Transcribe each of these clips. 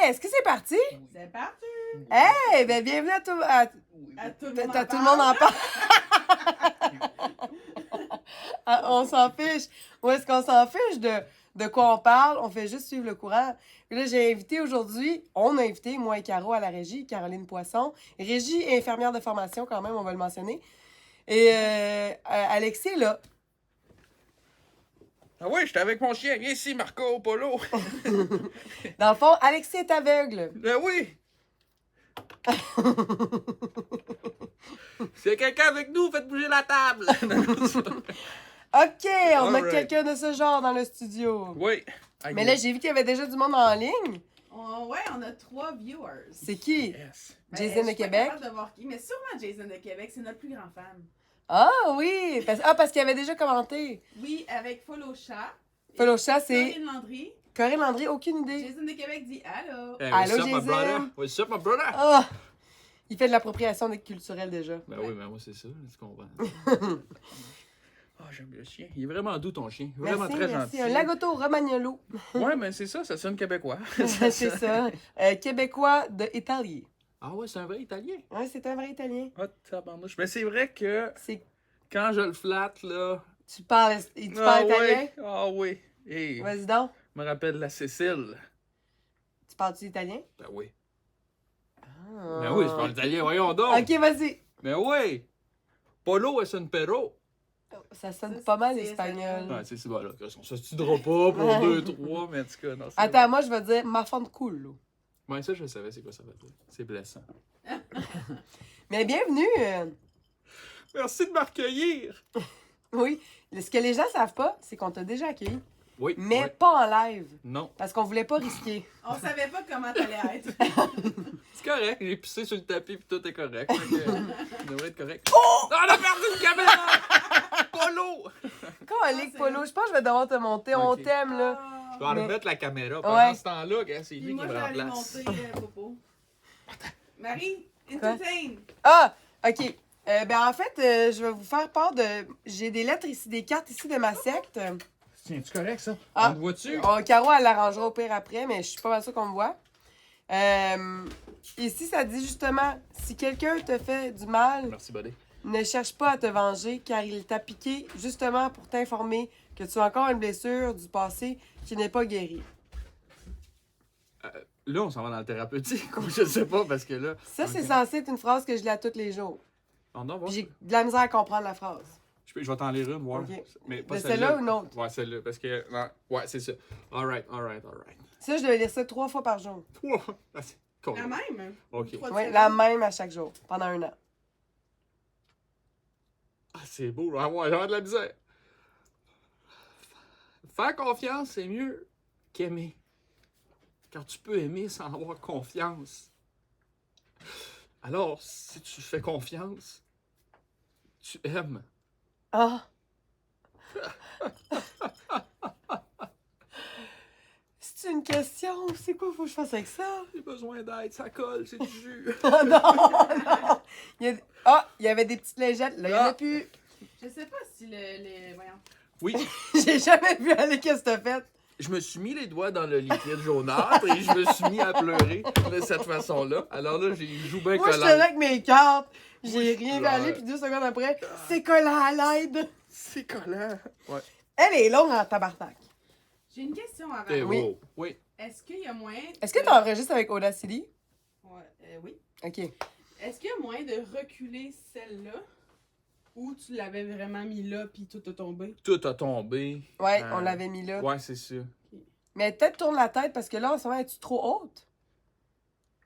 Hey, est-ce que c'est parti? C'est parti! Hey, ben bienvenue à tout, À tout le monde. tout le monde en parle. Ah, on s'en fiche. Où est-ce qu'on s'en fiche de quoi on parle? On fait juste suivre le courant. Puis là, on a invité, moi et Caro, à la régie, Caroline Poisson. Régie et infirmière de formation, quand même, on va le mentionner. Et Alexis est là. Ah oui, j'étais avec mon chien. Viens ici, Marco Polo. Dans le fond, Alexis est aveugle. Ben oui. S'il y a quelqu'un avec nous, faites bouger la table. OK, on a Alright. quelqu'un de ce genre dans le studio. Oui. Mais là, j'ai vu qu'il y avait déjà du monde en ligne. Ouais, on a 3 viewers. C'est qui? Yes. Ben, Jason de je suis pas Québec? capable de voir qui, mais sûrement Jason de Québec, c'est notre plus grand fan. Ah oui! Parce qu'il avait déjà commenté. Oui, avec Follow Chat. Follow Chat, c'est Corinne Landry. Corinne Landry, aucune idée. Jason de Québec dit allô. Hey, Allô, what's up, my Jason? brother? What's up, my brother? Ah! Il fait de l'appropriation culturelle déjà. Ben oui, ben moi, c'est ça. Tu comprends. Ah, j'aime le chien. Il est vraiment doux, ton chien. Vraiment Merci, très merci. gentil. Un Lagotto Romagnolo. Ouais, mais c'est ça sonne québécois. C'est ça. Québécois de Italie. Ah ouais, c'est un vrai Italien. Ouais, c'est un vrai Italien. Ah, tabarnouche. Mais c'est vrai que C'est... quand je le flatte, là... Tu parles italien? Ouais. Ah oui. Hey, Vas-y donc. je me rappelle la Cécile. Tu parles-tu italien? Ben oui. Ah. Ben oui, je parle italien, voyons donc. OK, vas-y. Ben oui. Polo es un perro. Ça sonne Ça, pas mal c'est espagnol. Ouais, c'est bon, là. On s'ostudera pas pour 2, 3, mais en tout cas, non. c'est Attends, moi, je vais dire ma fond de culo. bon. Ouais, ça, je savais c'est quoi ça veut dire. C'est blessant. Mais bienvenue. Merci de m'accueillir. Oui. Ce que les gens savent pas, c'est qu'on t'a déjà accueilli. Oui. Mais ouais. pas en live. Non. Parce qu'on voulait pas risquer. On savait pas comment t'allais être. C'est correct. J'ai pissé sur le tapis puis tout est correct. Fait que, ça devrait être correct. Oh! On a perdu une caméra! Polo! Colique, Polo, je pense que je vais devoir te monter. On Ok. t'aime, là. Je vais en Mais- remettre la caméra. Pendant Ouais. ce temps-là, gars, c'est Puis lui moi, qui je me vais aller remplace. monter Popo. Marie, Quoi? entertain. Ah, OK. En fait, je vais vous faire part de... J'ai des lettres ici, des cartes ici de ma secte. Tiens-tu correct, ça? Ah. On te voit-tu? Caro, elle l'arrangera au pire après, mais je suis pas mal sûre qu'on me voit. Ici, ça dit justement, si quelqu'un te fait du mal, Merci, buddy. ne cherche pas à te venger, car il t'a piqué justement pour t'informer que tu as encore une blessure du passé qui n'est pas guérie. Là, on s'en va dans le thérapeutique ou je sais pas, parce que là... Ça, c'est censé être une phrase que je lis à tous les jours. Oh, non, Puis j'ai de la misère à comprendre la phrase. Je vais t'en lire une, voir. Ok. Mais pas De celle-là ou une autre? Ouais, celle-là, parce que... non, ouais, c'est ça. Alright. Ça, je devais lire ça 3 fois par jour. Ah, c'est con. La même. Ok. Trois Oui, différentes. la même à chaque jour, pendant 1 an. Ah, c'est beau, là. Ouais, j'ai de la misère. Faire confiance, c'est mieux qu'aimer. Car tu peux aimer sans avoir confiance. Alors, si tu fais confiance, tu aimes. Ah! C'est une question? C'est quoi faut que je fasse avec ça? J'ai besoin d'aide, ça colle, c'est du jus. Oh non! Il y avait des petites lingettes. Là, il n'y en a Ah. plus. Je sais pas si voyons. Oui, J'ai jamais vu aller qu'est-ce que t'as fait. je me suis mis les doigts dans le liquide jaunâtre et je me suis mis à pleurer de cette façon-là. Alors là, j'ai joue bien Moi, je collant. suis là avec mes cartes. J'ai Moi, je rien vu pleure. aller, puis 2 secondes après, c'est collant à l'aide. C'est collant. Ouais. Elle est longue en tabarnak. J'ai une question avant. Et Oui. wow. Oui. Est-ce qu'il y a moyen. Est-ce que tu enregistres avec Audacity? Ouais, oui. OK. Est-ce qu'il y a moyen de reculer celle-là? Ou tu l'avais vraiment mis là puis tout a tombé? Tout a tombé. Ouais, on l'avait mis là. Ouais, c'est sûr. Mais peut-être tourne la tête, parce que là, en ce moment, es-tu trop haute?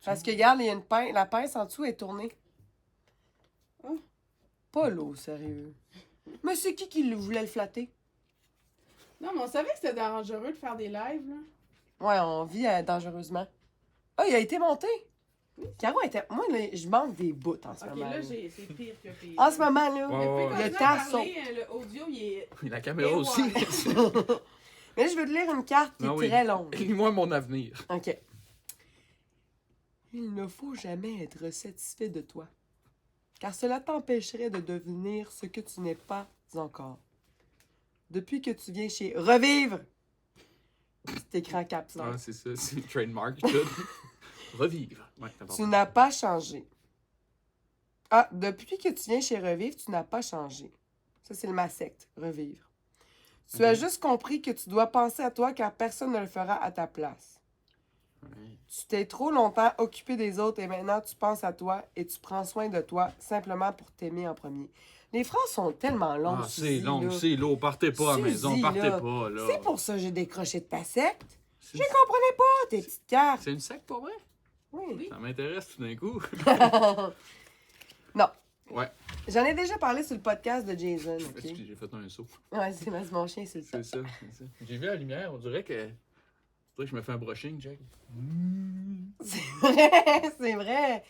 Parce que, regarde, il y a une pince. La pince en dessous est tournée. Oh. Pas l'eau, sérieux. Mais c'est qui voulait le flatter? Non, mais on savait que c'était dangereux de faire des lives, là. Ouais, on vit dangereusement. Ah, il a été monté! Caro était... Moi, là, je manque des bouts en ce Ok, moment. là, là. c'est pire que pire. En ce moment, là. Ouais, ouais, ouais. Le Le temps parler, le audio, il est. Oui, la caméra Et aussi. Mais là, je veux te lire une carte qui Ah est oui. très longue. Lis-moi mon avenir. OK. Il ne faut jamais être satisfait de toi, car cela t'empêcherait de devenir ce que tu n'es pas encore. Depuis que tu viens chez Revivre, c'est écrit en caps lock. Ah, c'est ça, c'est le trademark. Tout. Revivre. Ouais, c'est Tu important. n'as pas changé. Ah, depuis que tu viens chez Revivre, tu n'as pas changé. Ça, c'est le masecte, Revivre. Tu as Ok. juste compris que tu dois penser à toi car personne ne le fera à ta place. Ouais. Tu t'es trop longtemps occupé des autres et maintenant tu penses à toi et tu prends soin de toi simplement pour t'aimer en premier. Les phrases sont tellement longues, Ah, c'est Suzy, long, là. c'est lourd. Partez pas à la maison, Suzy, partez là. pas, là. C'est pour ça que j'ai décroché de ta secte. C'est Je comprenais pas tes petites cartes. c'est une secte pour vrai? Oui. Ça m'intéresse tout d'un coup. Non. Ouais. J'en ai déjà parlé sur le podcast de Jason, ok? Excusez, j'ai fait un saut. Ouais, c'est mon chien, c'est ça. C'est ça, c'est ça. J'ai vu la lumière, on dirait que je me fais un brushing, Jack. C'est vrai, c'est vrai.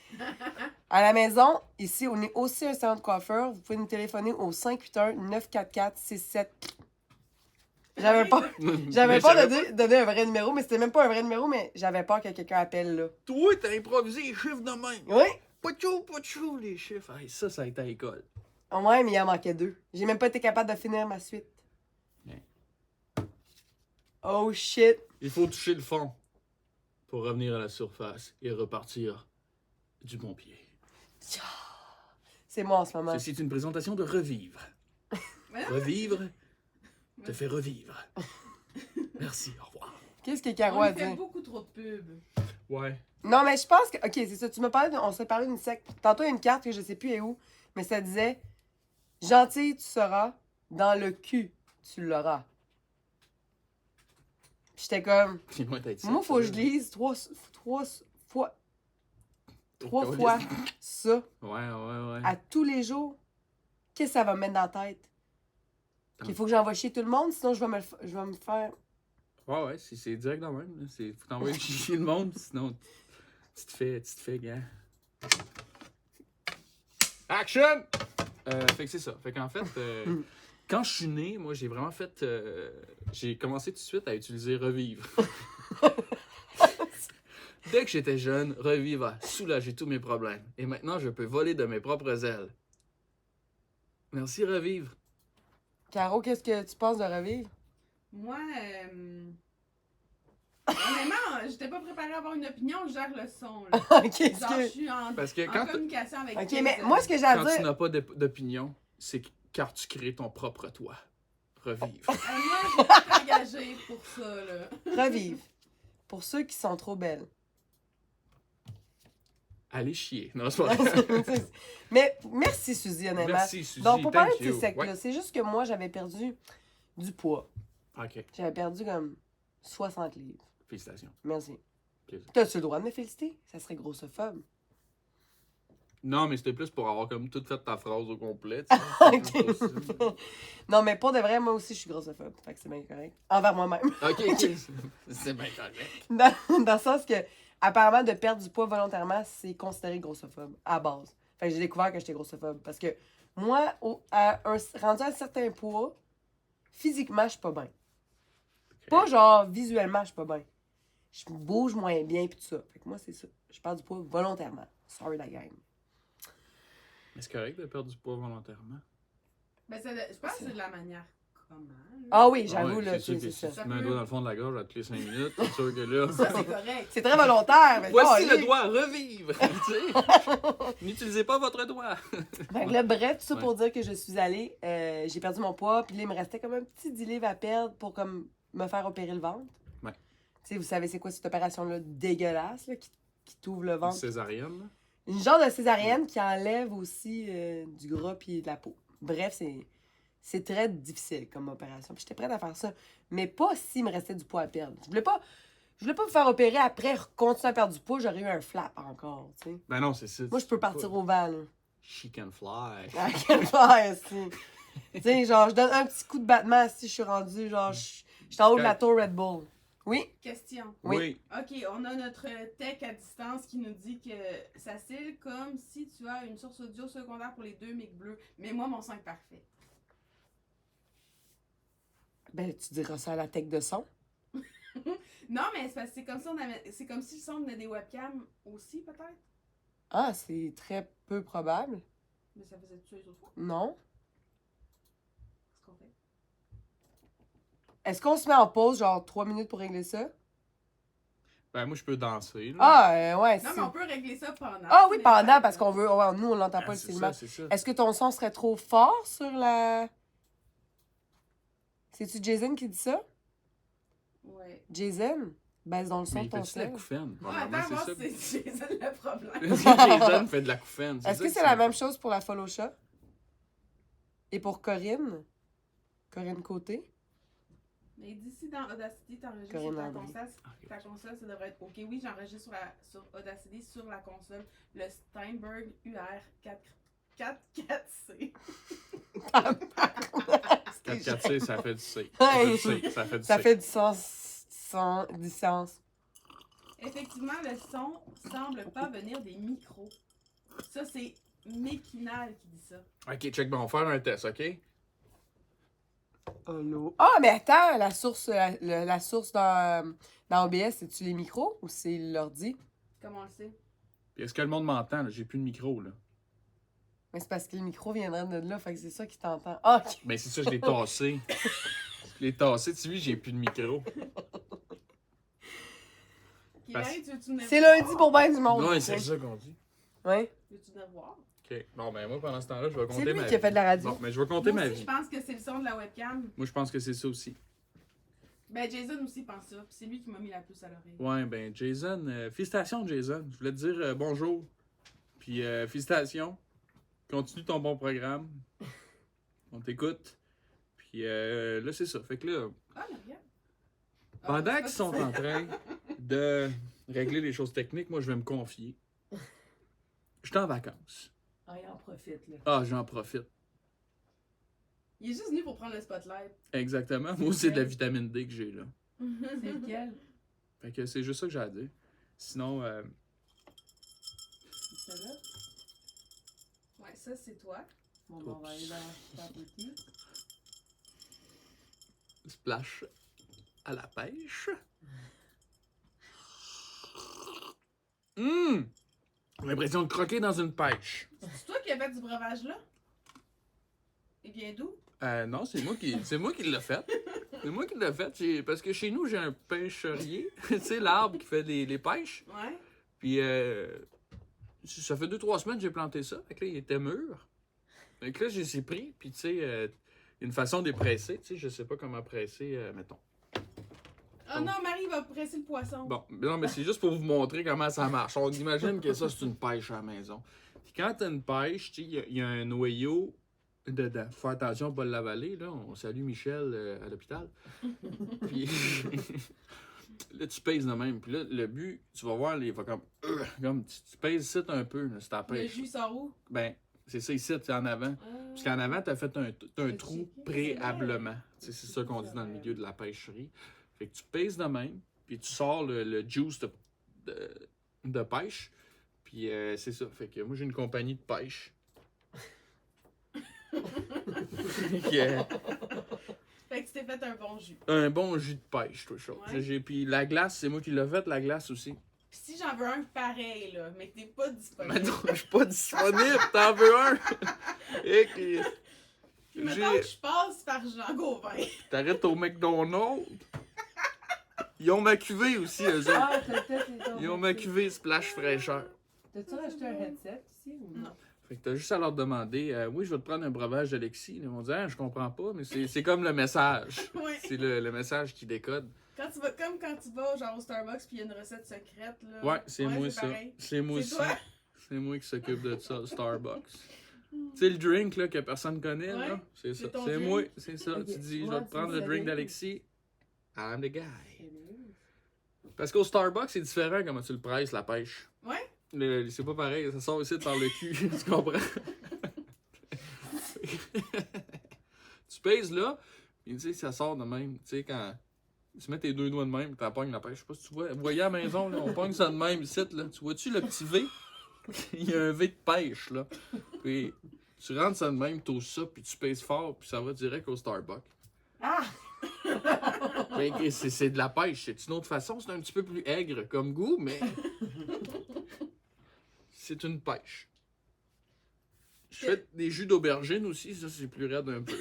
À la maison, ici, on est aussi un salon de coiffeur. Vous pouvez nous téléphoner au 581-944-67. J'avais pas donné un vrai numéro, mais c'était même pas un vrai numéro, mais j'avais peur que quelqu'un appelle, là. Toi, t'as improvisé les chiffres de même. Oui? Pas de chou, les chiffres. Hey, ça a été à l'école. Ouais, mais il en manquait 2. J'ai même pas été capable de finir ma suite. Ouais. Oh shit. Il faut toucher le fond pour revenir à la surface et repartir du bon pied. C'est moi en ce moment. Ceci est une présentation de Revivre. Revivre te fait revivre. Merci, au revoir. Qu'est-ce que Caro On a lui fait dit? beaucoup trop de pubs. Ouais. Non, mais je pense que. Ok, c'est ça. Tu m'as parlé. On s'est parlé d'une secte. Tantôt, il y a une carte que je sais plus est où, mais ça disait gentil, tu seras. Dans le cul, tu l'auras. Puis j'étais comme. Puis moi, t'as dit Moi, faut que je lise trois fois ça Ouais. à tous les jours. Qu'est-ce que ça va me mettre dans la tête? Qu'il faut que j'envoie chier tout le monde, sinon je vais me faire. Ouais, c'est direct de même. Là. Faut t'envoyer chier le monde, sinon tu te fais, gars. Action! Fait que c'est ça. Fait qu'en fait, quand je suis né, moi, j'ai vraiment fait. J'ai commencé tout de suite à utiliser Revivre. Dès que j'étais jeune, Revivre a soulagé tous mes problèmes. Et maintenant, je peux voler de mes propres ailes. Merci, Revivre. Caro, qu'est-ce que tu penses de revivre? Moi, honnêtement, j'étais pas préparée à avoir une opinion, je gère le son. Là. Ok, Genre, je suis Parce que en quand communication avec Ok, Jason. mais moi, ce que j'ai à tu dire. n'as pas d'opinion, c'est car tu crées ton propre toi. Revivre. Moi, je vais pas t'engager pour ça, là. Revivre. Pour ceux qui sont trop belles. Allez chier. Non, c'est pas vrai. Mais merci, Suzy, honnêtement. Merci, Suzy. Donc, pour parler de Thank ces you. sectes-là, Ouais. c'est juste que moi, j'avais perdu du poids. Ok. J'avais perdu comme 60 livres. Félicitations. Merci. Plaisir. T'as-tu le droit de me féliciter? Ça serait grossophobe. Non, mais c'était plus pour avoir comme tout fait ta phrase au complet. Tu sais. C'est plus pour ça. Non, mais pour de vrai, moi aussi, je suis grossophobe. Fait que c'est bien correct. Envers moi-même. Ok. C'est bien correct. Dans le sens que, apparemment, de perdre du poids volontairement, c'est considéré grossophobe, à base. Fait que j'ai découvert que j'étais grossophobe. Parce que moi, rendu à un certain poids, physiquement, je suis pas bien. Pas genre visuellement, je suis pas bien. Je bouge moins bien pis tout ça. Fait que moi, c'est ça. Je perds du poids volontairement. Sorry la gang. Mais c'est correct de perdre du poids volontairement. Ben, je pense que c'est de la manière comment. Là. Ah oui, Ah j'avoue, ouais, là, sûr c'est que ça. si tu te mets un doigt dans le fond de la gorge à toutes les 5 minutes, c'est sûr que là. Ça, c'est correct. C'est très volontaire, mais Voici bon, le doigt, revivre! Tu sais? N'utilisez pas votre doigt! Fait que là, bref, tout ça pour dire que je suis allée, j'ai perdu mon poids, puis là, il me restait comme un petit 10 livres à perdre pour comme me faire opérer le ventre. Ouais. Tu sais, vous savez c'est quoi cette opération-là dégueulasse, là, qui t'ouvre le ventre? Césarienne, là. Une genre de césarienne qui enlève aussi du gras puis de la peau. Bref, c'est très difficile comme opération. Puis j'étais prête à faire ça, mais pas s'il me restait du poids à perdre. Je voulais pas me faire opérer après, continuer à perdre du poids, j'aurais eu un flap encore, tu sais. Ben non, c'est ça. Moi, je peux partir au vent, là. She can fly. À quelle faire, si. Tu sais, genre, je donne un petit coup de battement si je suis rendu, genre, je suis en haut de la tour Red Bull. Oui? Question. Oui. OK, on a notre tech à distance qui nous dit que ça style comme si tu as une source audio secondaire pour les 2 mics bleus. Mais moi, mon son est parfait. Ben, tu diras ça à la tech de son. Non, mais c'est parce que c'est comme si le son venait des webcams aussi, peut-être. Ah, c'est très peu probable. Mais ça faisait tout ça les autres fois. Non? Qu'est-ce qu'on fait? Est-ce qu'on se met en pause, genre 3 minutes pour régler ça? Ben, moi, je peux danser. Là. Ah, ouais, Non, mais on peut régler ça pendant. Ah oui, mais pendant, pas- parce qu'on veut... ouais, nous, on n'entend pas le c'est cellulaire. ça, c'est ça. Est-ce que ton son serait trop fort sur la... C'est-tu Jason qui dit ça? Ouais. Jason? Baisse dans le son Mais de il ton fait-tu de la sel. couffaine? Ouais, Premièrement, attends, moi, ça. c'est Jason le problème. Jason fait de la couffaine. Est-ce que c'est la même chose pour la follow shot? Et pour Corinne? Corinne Côté? Mais d'ici dans Audacity, t'enregistres Corinne sur ta Landry. console. Ta console, ça devrait être OK. Oui, j'enregistre sur Audacity sur la console le Steinberg UR 4.4C. 4-4-C, ça fait du C. Ouais. Ça fait du C. Ça fait du sens, du sens. Effectivement, le son semble pas venir des micros. Ça, c'est Méquinal qui dit ça. Ok, check, bon, on va faire un test, ok? Allô? Ah, mais attends, la source dans OBS, c'est-tu les micros ou c'est l'ordi? Comment on le sait? Puis est-ce que le monde m'entend, là? J'ai plus de micro, là. Mais c'est parce que le micro viendrait de là, fait que c'est ça qui t'entend. Ah, ok. Ben, c'est ça, je l'ai tassé. Je l'ai tassé, tu vois, j'ai plus de micro. Marie, tu veux-tu venir C'est voir? lundi pour ben du monde. Ouais, c'est ça qu'on dit. Ouais. Veux-tu venir voir? Ok, bon, ben, moi, pendant ce temps-là, je vais C'est compter lui ma qui a fait vie. de la radio. Bon, mais je vais compter Moi ma aussi, vie. je pense que c'est le son de la webcam. Moi, je pense que c'est ça aussi. Ben, Jason aussi pense ça. Puis c'est lui qui m'a mis la puce à l'oreille. Ouais, ben, Jason, félicitations, Jason. Je voulais te dire bonjour. Puis, félicitations. Continue ton bon programme. On t'écoute. Puis, là, c'est ça. Fait que là, Ah, mais regarde. Ah, pendant c'est qu'ils pas sont ça. en train de régler les choses techniques, moi, je vais me confier. Je suis en vacances. Ah, il en profite, là. Ah, j'en profite. Il est juste venu pour prendre le spotlight. Exactement. Moi, c'est de la vitamine D que j'ai, là. C'est lequel? Fait que c'est juste ça que j'ai à dire. Sinon, C'est ça là? Ouais, ça, c'est toi. Bon, ben, on va aller dans la boutique. splash à la pêche. J'ai l'impression de croquer dans une pêche. C'est toi qui as fait du breuvage là? Il vient d'où? Non, c'est moi qui l'ai fait. C'est moi qui l'ai fait. Parce que chez nous, j'ai un pêcherier. Tu sais, l'arbre qui fait les pêches. Ouais. Puis, ça fait 2-3 semaines que j'ai planté ça. Fait que là, il était mûr. Fait que là, j'ai pris. Puis, tu sais, il y a une façon de les presser. Tu sais, je sais pas comment presser, mettons. Oh non, Marie va presser le poisson. Bon, non, mais c'est juste pour vous montrer comment ça marche. On imagine que ça, c'est une pêche à la maison. Puis quand t'as une pêche, tu sais, il y a un noyau dedans. Faut faire attention à pas l'avaler, là. On salue Michel à l'hôpital. Puis là, tu pèses de même. Puis là, le but, tu vas voir, il va comme tu pèses ici un peu, là, c'est ta Le pêche. jus sort où? Ben, c'est ça ici, c'est en avant. Parce qu'en avant, t'as fait un trou préalablement. Tu sais, c'est ça qu'on dit dans le milieu de la pêcherie. Fait que tu pèses de même, puis tu sors le juice de pêche. Puis c'est ça. Fait que moi, j'ai une compagnie de pêche. Fait que tu t'es fait un bon jus. Un bon jus de pêche, toi, chose. Ouais. Puis la glace, c'est moi qui l'ai fait, la glace aussi. Pis si j'en veux un pareil, là, mais que t'es pas Mais disponible. non, je suis pas disponible, t'en veux un? Et que Puis mettons que je passe par Jean Gauvin. t'arrêtes au McDonald's. Ils ont ma cuvée aussi, eux autres. Ah, t'as Ils ont ma cuvée splash fraîcheur. T'as-tu racheté un headset ici ou Non. Fait que t'as juste à leur demander, oui, je vais te prendre un breuvage d'Alexis. Ils vont dire, ah, je comprends pas, mais c'est comme le message. Ouais. C'est le message qui décode. Quand tu vas, comme quand tu vas genre au Starbucks pis il y a une recette secrète, là. Ouais, c'est moi c'est ça. pareil. C'est moi C'est aussi. toi? C'est moi qui s'occupe de ça, Starbucks. Tu sais, le drink là, que personne connaît, Ouais, là, c'est ça. ton C'est drink. moi, c'est ça. Ok. Tu dis, je Ouais, vais te prendre c'est le drink ça. d'Alexis. I'm the guy. Parce qu'au Starbucks, c'est différent comment tu le presses, la pêche. Ouais? C'est pas pareil, ça sort ici par le cul, tu comprends? Tu pèses là, et tu sais, ça sort de même. Tu sais, quand tu mets tes deux doigts de même, tu pognes la pêche. Je sais pas si tu vois. Vous voyez à la maison, là, on pogne ça de même ici, là. Tu vois-tu le petit V? Il y a un V de pêche, là. Puis tu rentres ça de même, tu ça, puis tu pèses fort, puis ça va direct au Starbucks. Ah! Mais c'est de la pêche, c'est une autre façon, c'est un petit peu plus aigre comme goût, mais c'est une pêche. Je fais des jus d'aubergine aussi, ça c'est plus raide un peu.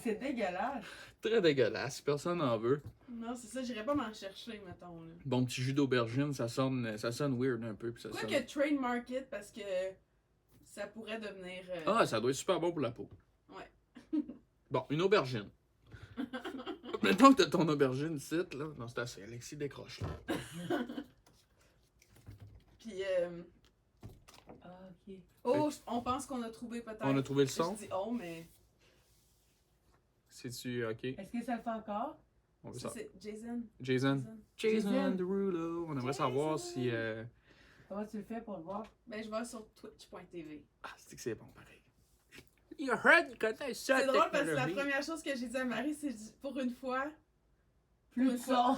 C'est dégueulasse. Très dégueulasse, personne n'en veut. Non, c'est ça, j'irais pas m'en chercher, mettons. Là. Bon petit jus d'aubergine, ça sonne weird un peu. Puis ça Quoi sonne... que train market, parce que ça pourrait devenir. Ah, ça doit être super bon pour la peau. Ouais. Bon, une aubergine. Mettons que t'as ton aubergine ici, là. Non, c'est assez. Alexis décroche, là. Puis, Ah, ok. oh, on pense qu'on a trouvé peut-être. On a trouvé le son? Je dis oh, mais. C'est-tu OK? Est-ce que ça le fait encore? On veut Ça, ça. c'est Jason. Jason. Jason Jason. Derulo. On aimerait savoir si. Comment tu le fais pour le voir? Ben, je vais sur twitch.tv. Ah, c'est que c'est bon, pareil. You heard, il connaît ça. C'est drôle parce que la première chose que j'ai dit à Marie, c'est pour une fois. Plus de son.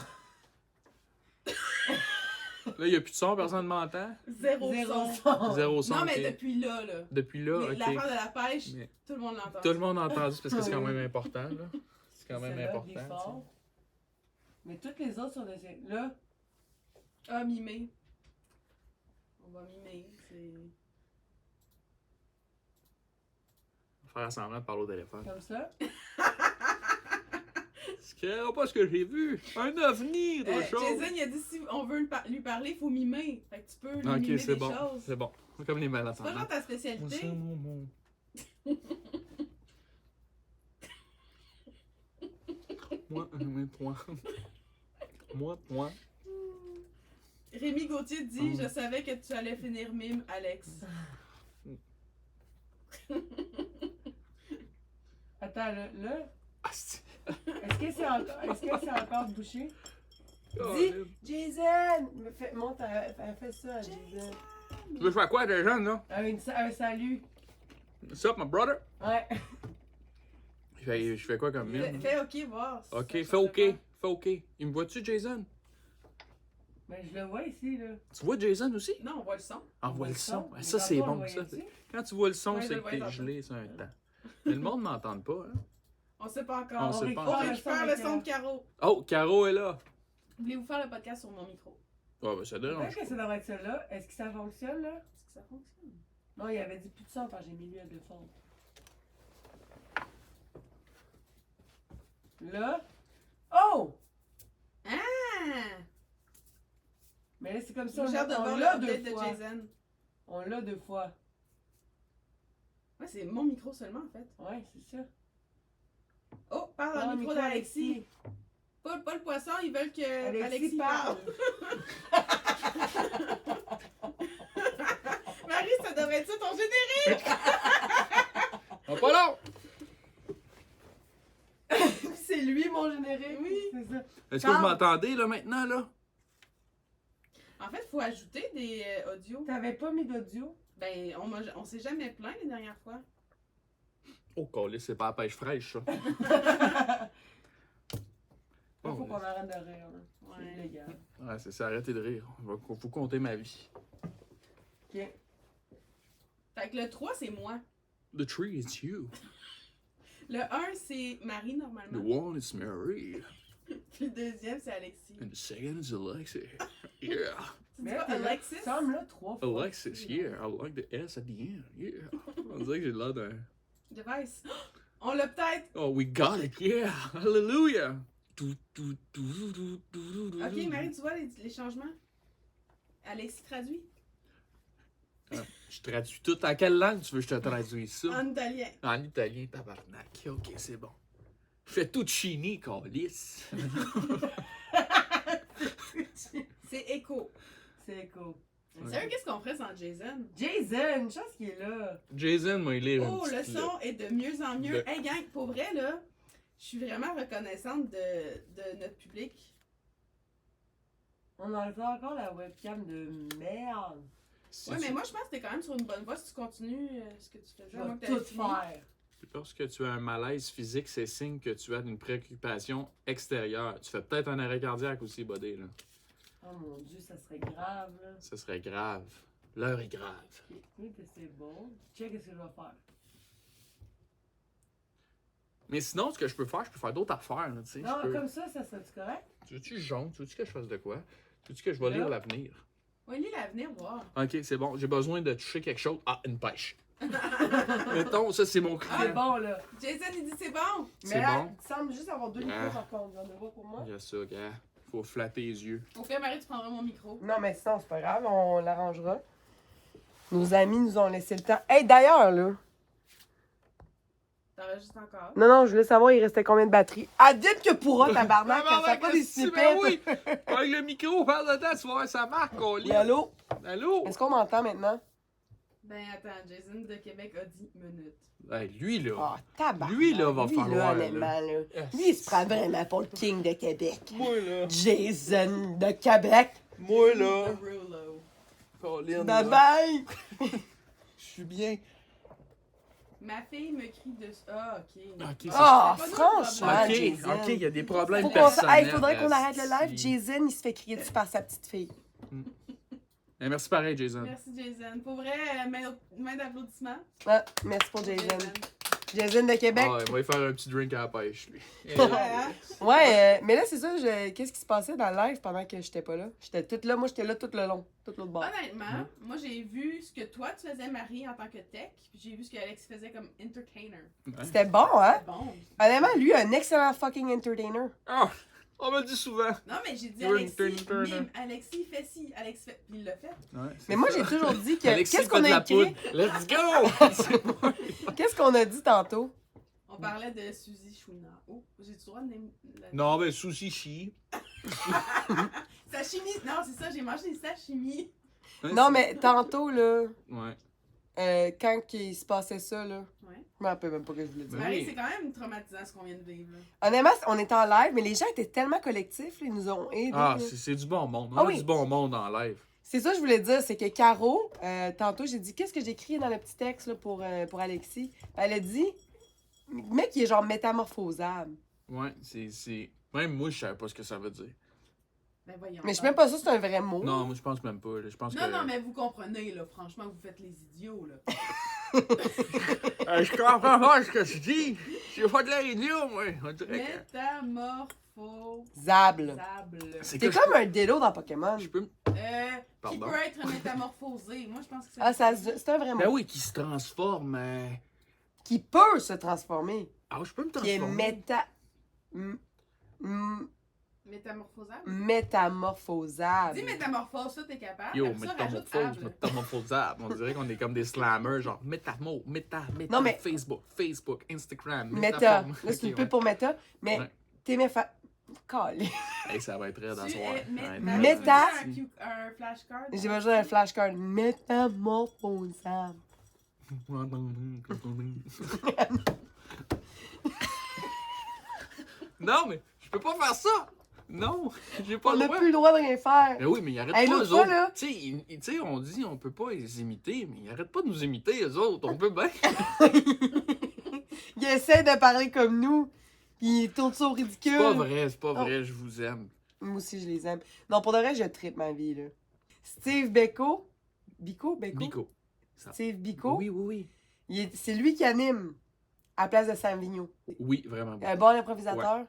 Là, il n'y a plus de son, personne ne m'entend. Zéro Zéro son. son. Zéro son. Non, mais ok. depuis là, là. Depuis là, Mais OK. l'affaire de la pêche, Mais tout le monde l'entend. tout le monde a entendu parce que c'est quand même important, là. C'est quand même Celle-là, il est important. fort. Mais toutes les autres sont des. Là, Ah, mimer. On va mimer, c'est. Faire semblant de parler au téléphone. comme ça. C'est pas ce que j'ai vu. Un ovni, de chose. Jason, il a dit si on veut lui parler, il faut mimer. Fait que tu peux lui Ok, mimer c'est des bon. choses. C'est bon. Comme les C'est pas malentendants. genre ta spécialité. Moi, toi. Moi. Rémi Gauthier dit Mm. je savais que tu allais finir mime, Alex. Attends, là. Ah, c'est... Est-ce que c'est encore bouché? Oh, Dis, Lynn. Jason! Monte, elle fait ça à Jason. Tu veux faire quoi, les jeunes, là? Un salut. What's up, my brother? Ouais. Je fais quoi comme mine? Fais OK, voir. si Ok, ça fais change OK. de Fais OK. Il me voit-tu, Jason? Mais je le vois ici, là. Tu vois Jason aussi? Non, on voit le son. Envoie le son. Mais Ça, c'est tantôt, on bon, le ça. voyait-tu? Quand tu vois le son, Ouais, je c'est le que voyais t'es tantôt. gelé, c'est un temps. Mais le monde m'entend pas, hein? On sait pas On encore. sait pas On encore. récupère le son de Caro. Oh, Caro est là. Voulez-vous faire le podcast sur mon micro? Ah, ben ça dérange Peut-être que ça devrait être ça-là. Est-ce que ça fonctionne, là? Est-ce que ça fonctionne? Non, il avait dit plus de son quand j'ai mis l'huile de fond. Là. Oh! Ah! Mais là, c'est comme ça. J'ai hâte de On voir l'a l'update deux de fois. Jason. On l'a deux fois. Ouais, c'est mon micro seulement, en fait. Ouais, c'est ça. Oh, parle dans Non, le micro d'Alexis. Pas le poisson, ils veulent que Alexis parle. Marie, ça devrait être ça ton générique! Ah, pas long! C'est lui, mon générique. Oui. C'est ça. Est-ce que vous m'entendez, là, maintenant, là? En fait, il faut ajouter des audios. T'avais pas mis d'audio? Ben, on s'est jamais plaint les dernières fois. Oh, colis, c'est pas la pêche fraîche, ça. Il Bon, faut qu'on arrête de rire. Là. C'est Ouais. illégal. Ouais, c'est ça, arrêtez de rire. Faut compter ma vie. OK. Fait que le 3, c'est moi. The tree is you. Le 1, c'est Marie, The normalement. one is Mary. Puis le deuxième, c'est Alexis. And the second is Alexis. Yeah. Tu dis Mais pas t'es là, Alexis? tu sembles là 3 fois. Alexis, yeah. I like the S at the end. Yeah. On dirait que j'ai l'air d'un... Device. On l'a peut-être. Oh, we got it, yeah. Hallelujah. Ok, Marie, tu vois les changements? Alexis traduit Je traduis tout. En quelle langue tu veux que je te traduise ça? en italien. En italien, tabarnak. Ok, c'est bon. Fettuccini, calice. C'est Echo. C'est cool. Sérieux, qu'est-ce qu'on ferait sans Jason? Jason, une chance qu'il est là. Jason m'a lire Oh, le son est de mieux en mieux. Hey, gang, pour vrai, là, je suis vraiment reconnaissante de notre public. On entend encore la webcam de merde. Ouais, mais moi, je pense que t'es quand même sur une bonne voie si tu continues ce que tu faisais. Je à moins vais que t'aies tout fini. faire. Lorsque tu as un malaise physique, c'est signe que tu as une préoccupation extérieure. Tu fais peut-être un arrêt cardiaque aussi, buddy, là. Oh mon Dieu, ça serait grave, là. Ce serait grave. L'heure est grave. Ok, oui, que c'est bon. Check ce que je vais faire. Mais sinon, ce que je peux faire d'autres affaires, là, tu sais. Non, je peux... comme ça serait-tu correct? Tu veux-tu jaune? Tu veux-tu que je fasse de quoi? Tu veux-tu que je vais Là. lire l'avenir? Ouais, lis l'avenir, voir. Ok, c'est bon. J'ai besoin de toucher quelque chose. Ah, une pêche. Mettons, ça, c'est mon C'est client. bon, là. Jason, il dit c'est bon. C'est Mais là, bon. il semble juste avoir 2 micros Ah. par contre. J'en ai pas pour moi. Il y a ça, gars. Faut flatter les yeux. Au fait, Marie, tu prendras mon micro. Non, mais sinon, c'est pas grave, on l'arrangera. Nos amis nous ont laissé le temps. Hey, d'ailleurs, là. T'enregistres encore. Non, je voulais savoir, il restait combien de batterie. Advienne que pourra, tabarnak, ça fait pas des snippets. Ben oui! Avec le micro, parle dedans, tu vas voir sa marque, on lit. Oui, allô? Allô? Est-ce qu'on m'entend maintenant? Ben attends, Jason de Québec a 10 minutes. Hey, lui, là. Ah, tabarnak. Lui, là, va Lui, falloir, Là, honnêtement, là. Yes. Lui, il se prend vraiment pour le king de Québec. Moi, là. Jason de Québec. Moi, là. Rulo. Colin, Bye là. bye. Je suis bien. Ma fille me crie dessus. Ah, ok. Ok, c'est Ah, c'est pas franchement, notre Ok, Jason. ok, il y a des problèmes Faut qu'on personnels. Hey, faudrait qu'on arrête le live. Asti. Jason, il se fait crier dessus par sa petite fille. Eh, merci pareil, Jason. Merci, Jason. Pour vrai, main d'applaudissement. Ah, merci pour Jason. Jason de Québec. Ah, ouais, on va lui faire un petit drink à la pêche, lui. Et Ouais, là, hein? Ouais, mais là, c'est ça, qu'est-ce qui se passait dans le live pendant que j'étais pas là? J'étais toute là, moi, j'étais là tout le long, tout l'autre bord. Honnêtement, moi j'ai vu ce que toi tu faisais, Marie, en tant que tech, puis j'ai vu ce que Alex faisait comme entertainer. ouais. C'était bon, hein? C'est bon. Honnêtement, lui, un excellent fucking entertainer. Ah, on me le dit souvent. Non, mais j'ai dit You're Alexis, entertainer. mime, Alexis fait ci, Alex fait, puis il l'a fait. Ouais, c'est Mais moi, ça. j'ai toujours dit que. Alexis Qu'est-ce fait qu'on de a la écrit? poudre. Let's go! C'est bon. Qu'est-ce qu'on a dit tantôt? On parlait de Suzy Chouna. Oh, j'ai du droit de name- Non, ben, sushi. Sashimi! Non, c'est ça, j'ai mangé des sashimi. Non, mais tantôt, là, Ouais. quand il se passait ça, là, Ouais. je me rappelle même pas ce que je voulais dire. Ben Marie, oui. c'est quand même traumatisant ce qu'on vient de vivre. Là. Honnêtement, on était en live, mais les gens étaient tellement collectifs, là, ils nous ont aidés. Ah, là. c'est du bon monde. On Ah a oui. du bon monde en live. C'est ça que je voulais dire, c'est que Caro, tantôt, j'ai dit, qu'est-ce que j'ai écrit dans le petit texte là, pour Alexis? Elle a dit, mec, il est genre métamorphosable. Ouais, c'est. Même moi, je savais pas ce que ça veut dire. Ben voyons. Mais je suis donc. même pas sûre que c'est un vrai mot. Non, moi, je pense même pas. Là. Je pense Non, que. non, mais vous comprenez, là. Franchement, vous faites les idiots, là. Je comprends pas ce que tu dis. J'ai pas de l'air idiot, moi. On dirait que. Métamorphosable. Zable. C'est C'est que comme un délo dans Pokémon. je peux. Qui Pardon. peut être métamorphosé. Moi, je pense que c'est. Ah, c'est un vrai mot. Ben oui, qui se transforme. Qui peut se transformer. Ah, je peux me Qui est transformer. Métamorphosable. Métamorphosable. Dis métamorphose, ça, t'es capable. Yo, Après ça, rajoute able. métamorphosable. On dirait qu'on est comme des slammers, genre méta, Non, mais- Facebook, Instagram. Méta. métaforme. Là, c'est une Ok, pub pour Méta. Mais Ouais. t'es méfa... Calé. Hey, ça va être raide à Tu soir. es Ouais, Méta- un flashcard. J'ai besoin d'un flashcard. Métamorphosable. Non, mais je peux pas faire ça! Non, j'ai pas On le n'a droit. plus le droit de rien faire. Ben oui, mais ils arrêtent Hey, pas, l'autre eux fois, autres. là- Tu sais, on dit on peut pas les imiter, mais ils arrêtent pas de nous imiter, eux autres. On peut bien. Il essaie de parler comme nous. Puis il tourne ça au ridicule. C'est pas vrai, je vous aime. Moi aussi, je les aime. Non, pour de vrai, je tripe ma vie, là. Steve Beko. Bico? Nico. Steve Biko. Oui, oui, C'est lui qui anime à la place de Sam Vigneault. oui. Oui, vraiment bon. Un bon improvisateur.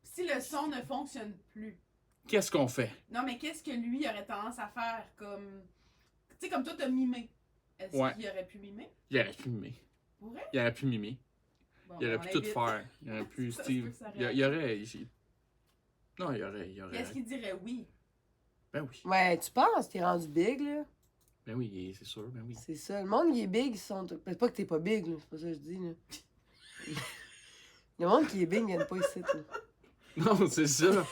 Si le son ne fonctionne plus. Qu'est-ce qu'on fait? Non, mais qu'est-ce que lui aurait tendance à faire comme. Tu sais, comme toi, t'as mimé. Est-ce Ouais. qu'il aurait pu mimer? Il aurait pu mimer. Pour vrai? Il aurait pu mimer. Bon, Il aurait on pu tout l'invite. faire. Il aurait pu, Ça se Steve. peut que ça Il y aurait. Non, il y aurait. Est-ce qu'il dirait oui? Ben oui. Ouais, tu penses? T'es rendu big, là? Ben oui, c'est sûr, ben oui. C'est ça. Le monde, il est big, ils sont... C'est pas que t'es pas big, là. C'est pas ça que je dis, là. Le monde qui est big, il vient pas ici, là. Non, c'est ça.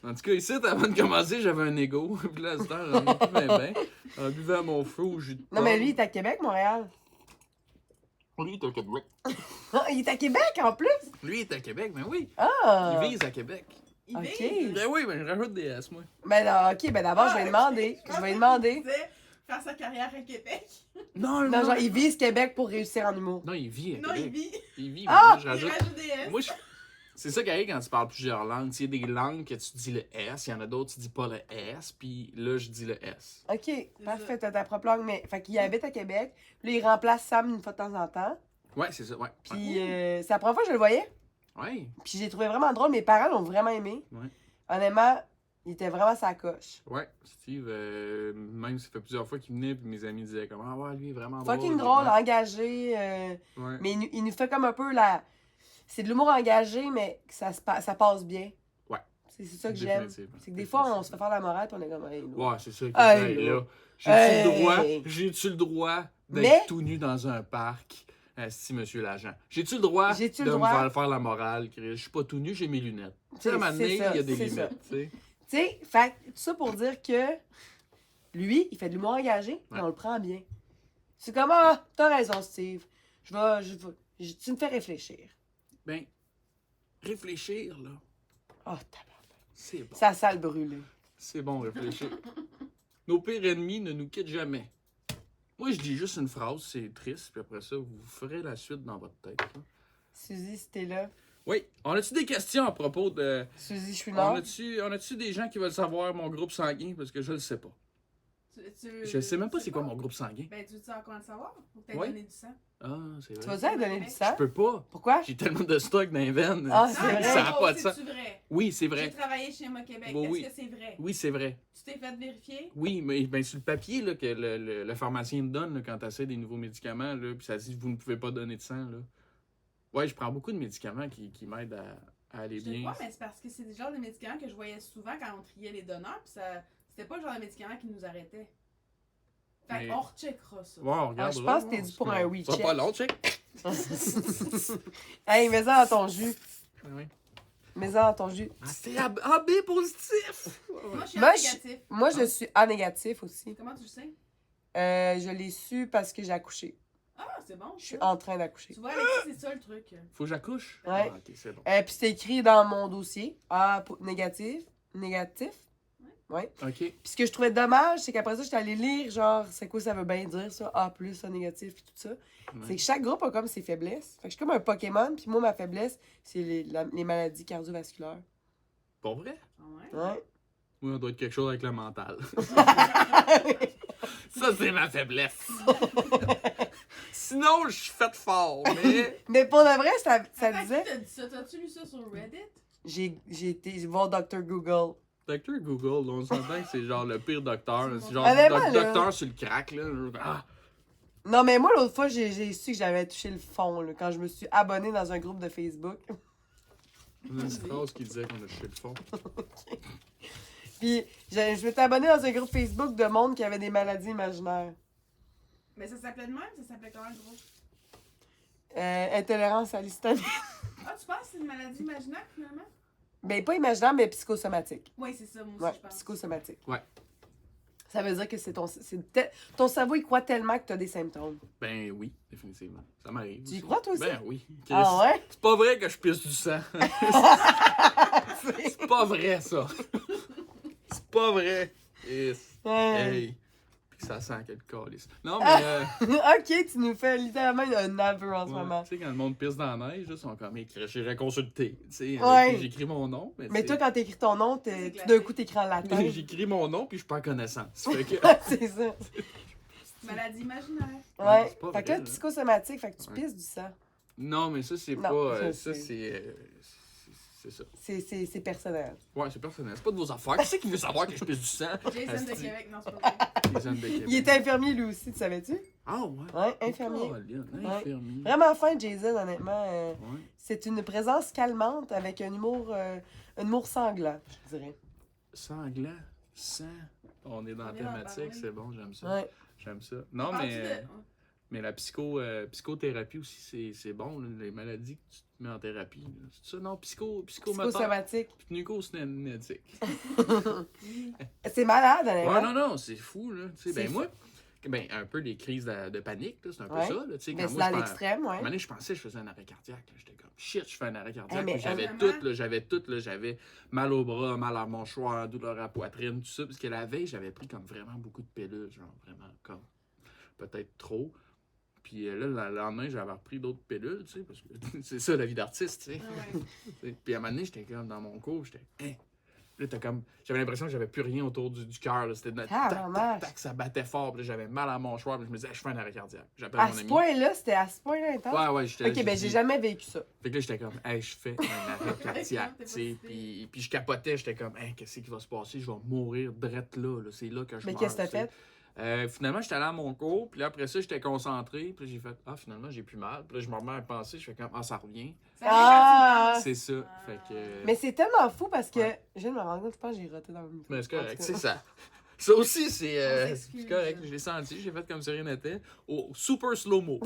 En tout cas, ici, avant de commencer, j'avais un ego. Puis là, à cette heure, j'en ai plus bien. En buvant mon feu au jus de Non, mais pomme. lui, il est à Québec, Montréal. Lui, il est à Québec. Ah, il est à Québec, en plus? Lui, il est à Québec, ben oui. Ah! Il vise à Québec. Il Ok. vise. Ben oui, ben je rajoute des S, moi. Ben, non, OK, ben d'abord, je vais lui demander. Je vais lui demander. Il disait faire sa carrière à Québec. Non, Non, genre, il vise Québec pour réussir en humour. Non, il vit à Non, il Québec. vit. Il vit, Ah! mais moi, je Il rajoute. rajoute des S. Moi, c'est ça qui arrive quand tu parles plusieurs langues. Il y a des langues que tu dis le S, il y en a d'autres tu dis pas le S, puis là, je dis le S. OK, parfait, t'as ta propre langue. Mais, fait qu'il habite à Québec. Puis là, il remplace Sam une fois de temps en temps. Ouais, c'est ça, ouais. Puis, c'est la première fois que je le voyais. Ouais. Puis j'ai trouvé vraiment drôle. Mes parents l'ont vraiment aimé. Ouais. Honnêtement, Il était vraiment sa coche. Ouais, Steve, même ça fait plusieurs fois qu'il venait, puis mes amis disaient comme, ah ouais, lui, est vraiment Fucking drôle. drôle, engagé. Ouais. Mais il nous fait comme un peu la. C'est de l'humour engagé, mais que ça passe bien. Ouais. C'est ça que j'aime. Définitivement. C'est que des fois, on se fait faire la morale, puis on est comme. Hey, là. Ouais, c'est ça. Hey, Hey, là. là. J'ai-tu Hey. le droit d'être Mais- tout nu dans un parc? Si, monsieur l'agent. J'ai-tu le droit J'ai-tu de le me droit? faire la morale? Je suis pas tout nu, j'ai mes lunettes. Tu sais, C'est- à un moment donné, c'est ça, il y a des c'est limites. Tu sais. Tu sais, fait tout ça pour dire que lui, il fait de l'humour engagé, mais Ouais. on le prend bien. C'est comme, ah, t'as raison, Steve. Tu me fais réfléchir. Ben, réfléchir, là, Oh, tabarnak. c'est bon. Ça sent le brûlé. C'est bon, réfléchir. Nos pires ennemis ne nous quittent jamais. Moi, je dis juste une phrase, c'est triste, puis après ça, vous ferez la suite dans votre tête. Là. Suzy, si t'es là. Oui, on a-tu des questions à propos de... Suzy, je suis On là. a-tu des gens qui veulent savoir mon groupe sanguin? Parce que je le sais pas. Je sais même pas c'est quoi mon groupe sanguin. Ben, tu veux comment le savoir? Faut que t'aies Ouais. donné du sang. Ah, c'est Tu vrai. vas dire donner du sang? Je peux pas. Pourquoi? J'ai tellement de stock dans les veines. Ah, c'est Ah, vrai. Ça a pas de sens. C'est vrai. Oui, c'est J'ai vrai. travaillé chez Emma Québec. Bon, Est-ce oui. que c'est vrai? Oui, c'est vrai. Tu t'es fait vérifier? Oui, mais ben, sur le papier là, que le pharmacien te donne là, quand tu essaies des nouveaux médicaments, là, puis ça dit que vous ne pouvez pas donner de sang. Là. Ouais, je prends beaucoup de médicaments qui m'aident à aller Je te bien. crois, mais c'est parce que c'est des genres de médicaments que je voyais souvent quand on triait les donneurs, puis ça, c'était pas le genre de médicaments qui nous arrêtait. Fait Mais- qu'on recheckera ça. Ouais, on regardera, je pense que t'es ouais, dû pour un ça recheck. sera pas long, check. Hey, mets-en dans ton jus. Oui. Mets-en dans ton jus. Ah, c'est AB positif! Moi, je suis Moi, en je- négatif. Moi, je suis A négatif aussi. Comment tu le sais? Je l'ai su parce que j'ai accouché. Ah, c'est bon. Je suis ça. en train d'accoucher. Tu vois, Alexis, c'est ça le truc. Faut que j'accouche? Ouais. Ah, ok, c'est bon. Puis c'est écrit dans mon dossier. Négatif. Négatif. Ouais. Ok. Puis ce que je trouvais dommage, c'est qu'après ça, j'étais allée lire, genre, c'est quoi ça veut bien dire, ça, A+, A négatif, puis tout ça. C'est que chaque groupe a comme ses faiblesses. Fait que je suis comme un Pokémon, puis moi, ma faiblesse, c'est les maladies cardiovasculaires. Pour vrai? Ah ouais? Ouais. Oui, on doit être quelque chose avec le mental. Ça, c'est ma faiblesse. Sinon, je suis fait fort, mais... Mais pour de vrai, ça Attends, disait... qui t'a dit ça? T'as-tu lu ça sur Reddit? J'ai été voir Dr. Google. Docteur Google, on s'entend que c'est genre le pire docteur. C'est genre Honnêtement, là. docteur sur le crack, là. Ah! Non, mais moi, l'autre fois, j'ai su que j'avais touché le fond, là, quand je me suis abonnée dans un groupe de Facebook. Il y a une phrase qui disait qu'on a touché le fond. Puis, je m'étais abonnée dans un groupe Facebook de monde qui avait des maladies imaginaires. Mais ça s'appelait de même? Ça s'appelait comment le groupe? Intolérance à l'histamine. Ah, tu penses que c'est une maladie imaginaire finalement? Ben, pas imaginaire, mais psychosomatique. Oui, c'est ça, moi aussi, Ouais, je pense. psychosomatique. Ouais. Ça veut dire que ton cerveau, il croit tellement que tu as des symptômes. Ben oui, définitivement. Ça m'arrive. Tu y aussi. crois, toi aussi? Ben oui. Ah ouais? C'est pas vrai que je pisse du sang. C'est pas vrai, ça. C'est pas vrai. Yes. Hey. Puis ça sent quel calice. Non, mais... Ok, tu nous fais littéralement un aveu en ce ouais, moment. tu sais, quand le monde pisse dans la neige, là, ils sont comme, j'irai consulter. Tu sais, Ouais. j'écris mon nom. Mais tu toi, sais, quand t'écris ton nom, C'est tout d'un classique. coup, t'écris en latin. j'écris mon nom, puis je perds connaissance. Fait que... C'est ça. Maladie imaginaire. Ouais. c'est pas Fait que là, vrai, là. psychosomatique, fait que tu Ouais. pisses du sang. Non, mais ça, c'est Non, pas... ça, ça, c'est- c'est ça. C'est personnel. Ouais, c'est personnel. C'est pas de vos affaires. Qui c'est qui veut savoir que je pisse du sang? Jason de Asti. Québec, non, c'est pas vrai. Les hommes de Québec. Il est infirmier, lui aussi, tu savais-tu? Ah ouais? Ouais, infirmier. Colin, infirmier. Vraiment fin, Jason, honnêtement. Ouais. C'est une présence calmante avec un humour sanglant, je dirais. Sanglant, sang. On est dans la On est dans la thématique, parole. c'est bon, j'aime ça. Ouais. J'aime ça. Non, Parles-tu mais la psychothérapie aussi, c'est bon, là, les maladies que tu te mets en thérapie. là. C'est ça, non? Psychomoteur. Psychosomatique. Pnucosnénétique. C'est malade, Ouais, honnêtement. non, c'est fou, là. Tu sais, C'est ben fou. moi, ben, un peu les crises de panique, là, c'est un peu Ouais. ça, là. Tu sais, Mais quand c'est moi, dans je l'extrême, À un ouais. moment donné, je pensais que je faisais un arrêt cardiaque. là. J'étais comme, shit, je fais un arrêt cardiaque. mais Puis j'avais vraiment? tout, là. J'avais mal au bras, mal à la mâchoire, douleur à la poitrine, tout ça. Parce que la veille, j'avais pris comme vraiment beaucoup de pilules. Genre, vraiment, comme, peut-être trop. Puis là, le lendemain, j'avais repris d'autres pilules, tu sais, parce que c'est ça, la vie d'artiste, tu sais. Ah ouais. Puis à un moment donné, j'étais comme dans mon cours, j'étais, Là, j'avais l'impression que j'avais plus rien autour du cœur. C'était tac, tac, tac, ça battait fort. Puis là, j'avais mal à mon mâchoire. Puis je me disais, je fais un arrêt cardiaque. J'appelle À mon ce ami. point-là, c'était à ce point-là intense? Ouais, j'étais. Ok, ben j'ai jamais vécu ça. Fait que là, j'étais comme, hey, je fais un arrêt cardiaque, tu sais. Puis je capotais, j'étais comme, hey, qu'est-ce qui va se passer? Je vais mourir drette là. C'est là que je Mais meurs. qu'est-ce que t'as fait? Finalement, j'étais allé à mon cours, puis là, après ça, j'étais concentré, puis là, j'ai fait, finalement, j'ai plus mal. Puis là, je me remets à penser, je fais comme, ça revient. C'est ça. Fait que. Mais c'est tellement fou parce que. Ouais. Je viens de me rendre compte, je pense que j'ai roté dans le micro. Mais c'est En correct, tout c'est cas. ça. Ça aussi, c'est s'excuse. c'est correct. Je l'ai senti, j'ai fait comme si rien n'était. Au super slow-mo.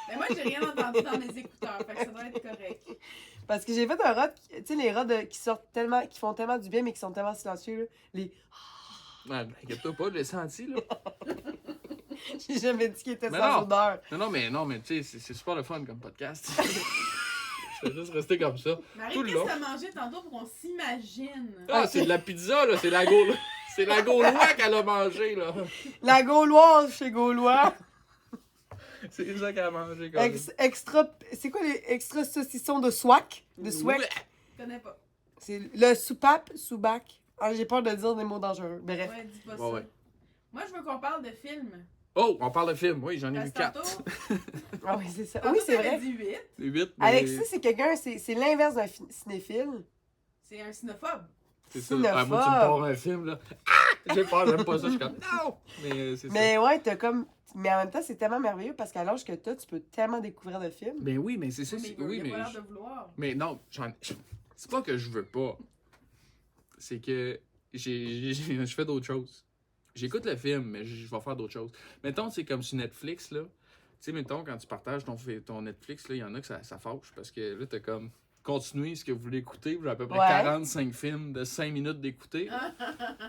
Mais moi, j'ai rien entendu dans mes écouteurs, fait que ça doit être correct. Parce que j'ai fait un rod, tu sais, les rods qui sortent tellement, qui font tellement du bien, mais qui sont tellement silencieux, là. Les. Ouais, inquiète-toi pas, je l'ai senti, là. J'ai jamais dit qu'il était Mais sans non. odeur. Non, mais tu sais, c'est super le fun comme podcast. Je vais juste rester comme ça. Marie, Tout le qu'est-ce long. que t'as mangé tantôt pour qu'on s'imagine? Ah, c'est de la pizza, là. C'est la Gauloise. C'est la Gauloise qu'elle a mangé, là. La Gauloise chez Gaulois. C'est ça qu'elle a mangé, quand même. Extra. C'est quoi les extra saucissons de Swack? De Swack? Ouais. Je connais pas. C'est le soupape, soubac. Ah, j'ai peur de dire des mots dangereux. Bref. Ouais, dis pas Ouais, ça. ouais. Moi, je veux qu'on parle de films. Oh, on parle de film. Oui, j'en ai Parce vu que 4. tantôt, Ah oui, c'est ça. tantôt, Oui, c'est t'avais vrai. dit 8. C'est 8. Alexis, c'est quelqu'un, c'est l'inverse d'un cinéphile. C'est un cinophobe. C'est ça. Cinophobe. Moi, tu me pars un film, là. J'ai peur, j'aime pas ça. Je suis comme, non! Mais c'est ça. Mais ouais, t'as comme. Mais en même temps, c'est tellement merveilleux parce qu'à l'âge que t'as, tu peux tellement découvrir de films. Ben oui, mais c'est ça. Mais Oui, il a mais. pas l'air de vouloir. Mais non, c'est pas que je veux pas. C'est que je fais d'autres choses. J'écoute le film, mais je vais faire d'autres choses. Mettons, c'est comme sur Netflix, là. Tu sais, mettons, quand tu partages ton Netflix, là, il y en a que ça fâche parce que là, t'as comme continué ce que vous voulez écouter. J'ai à peu près Ouais. 45 films de 5 minutes d'écouter.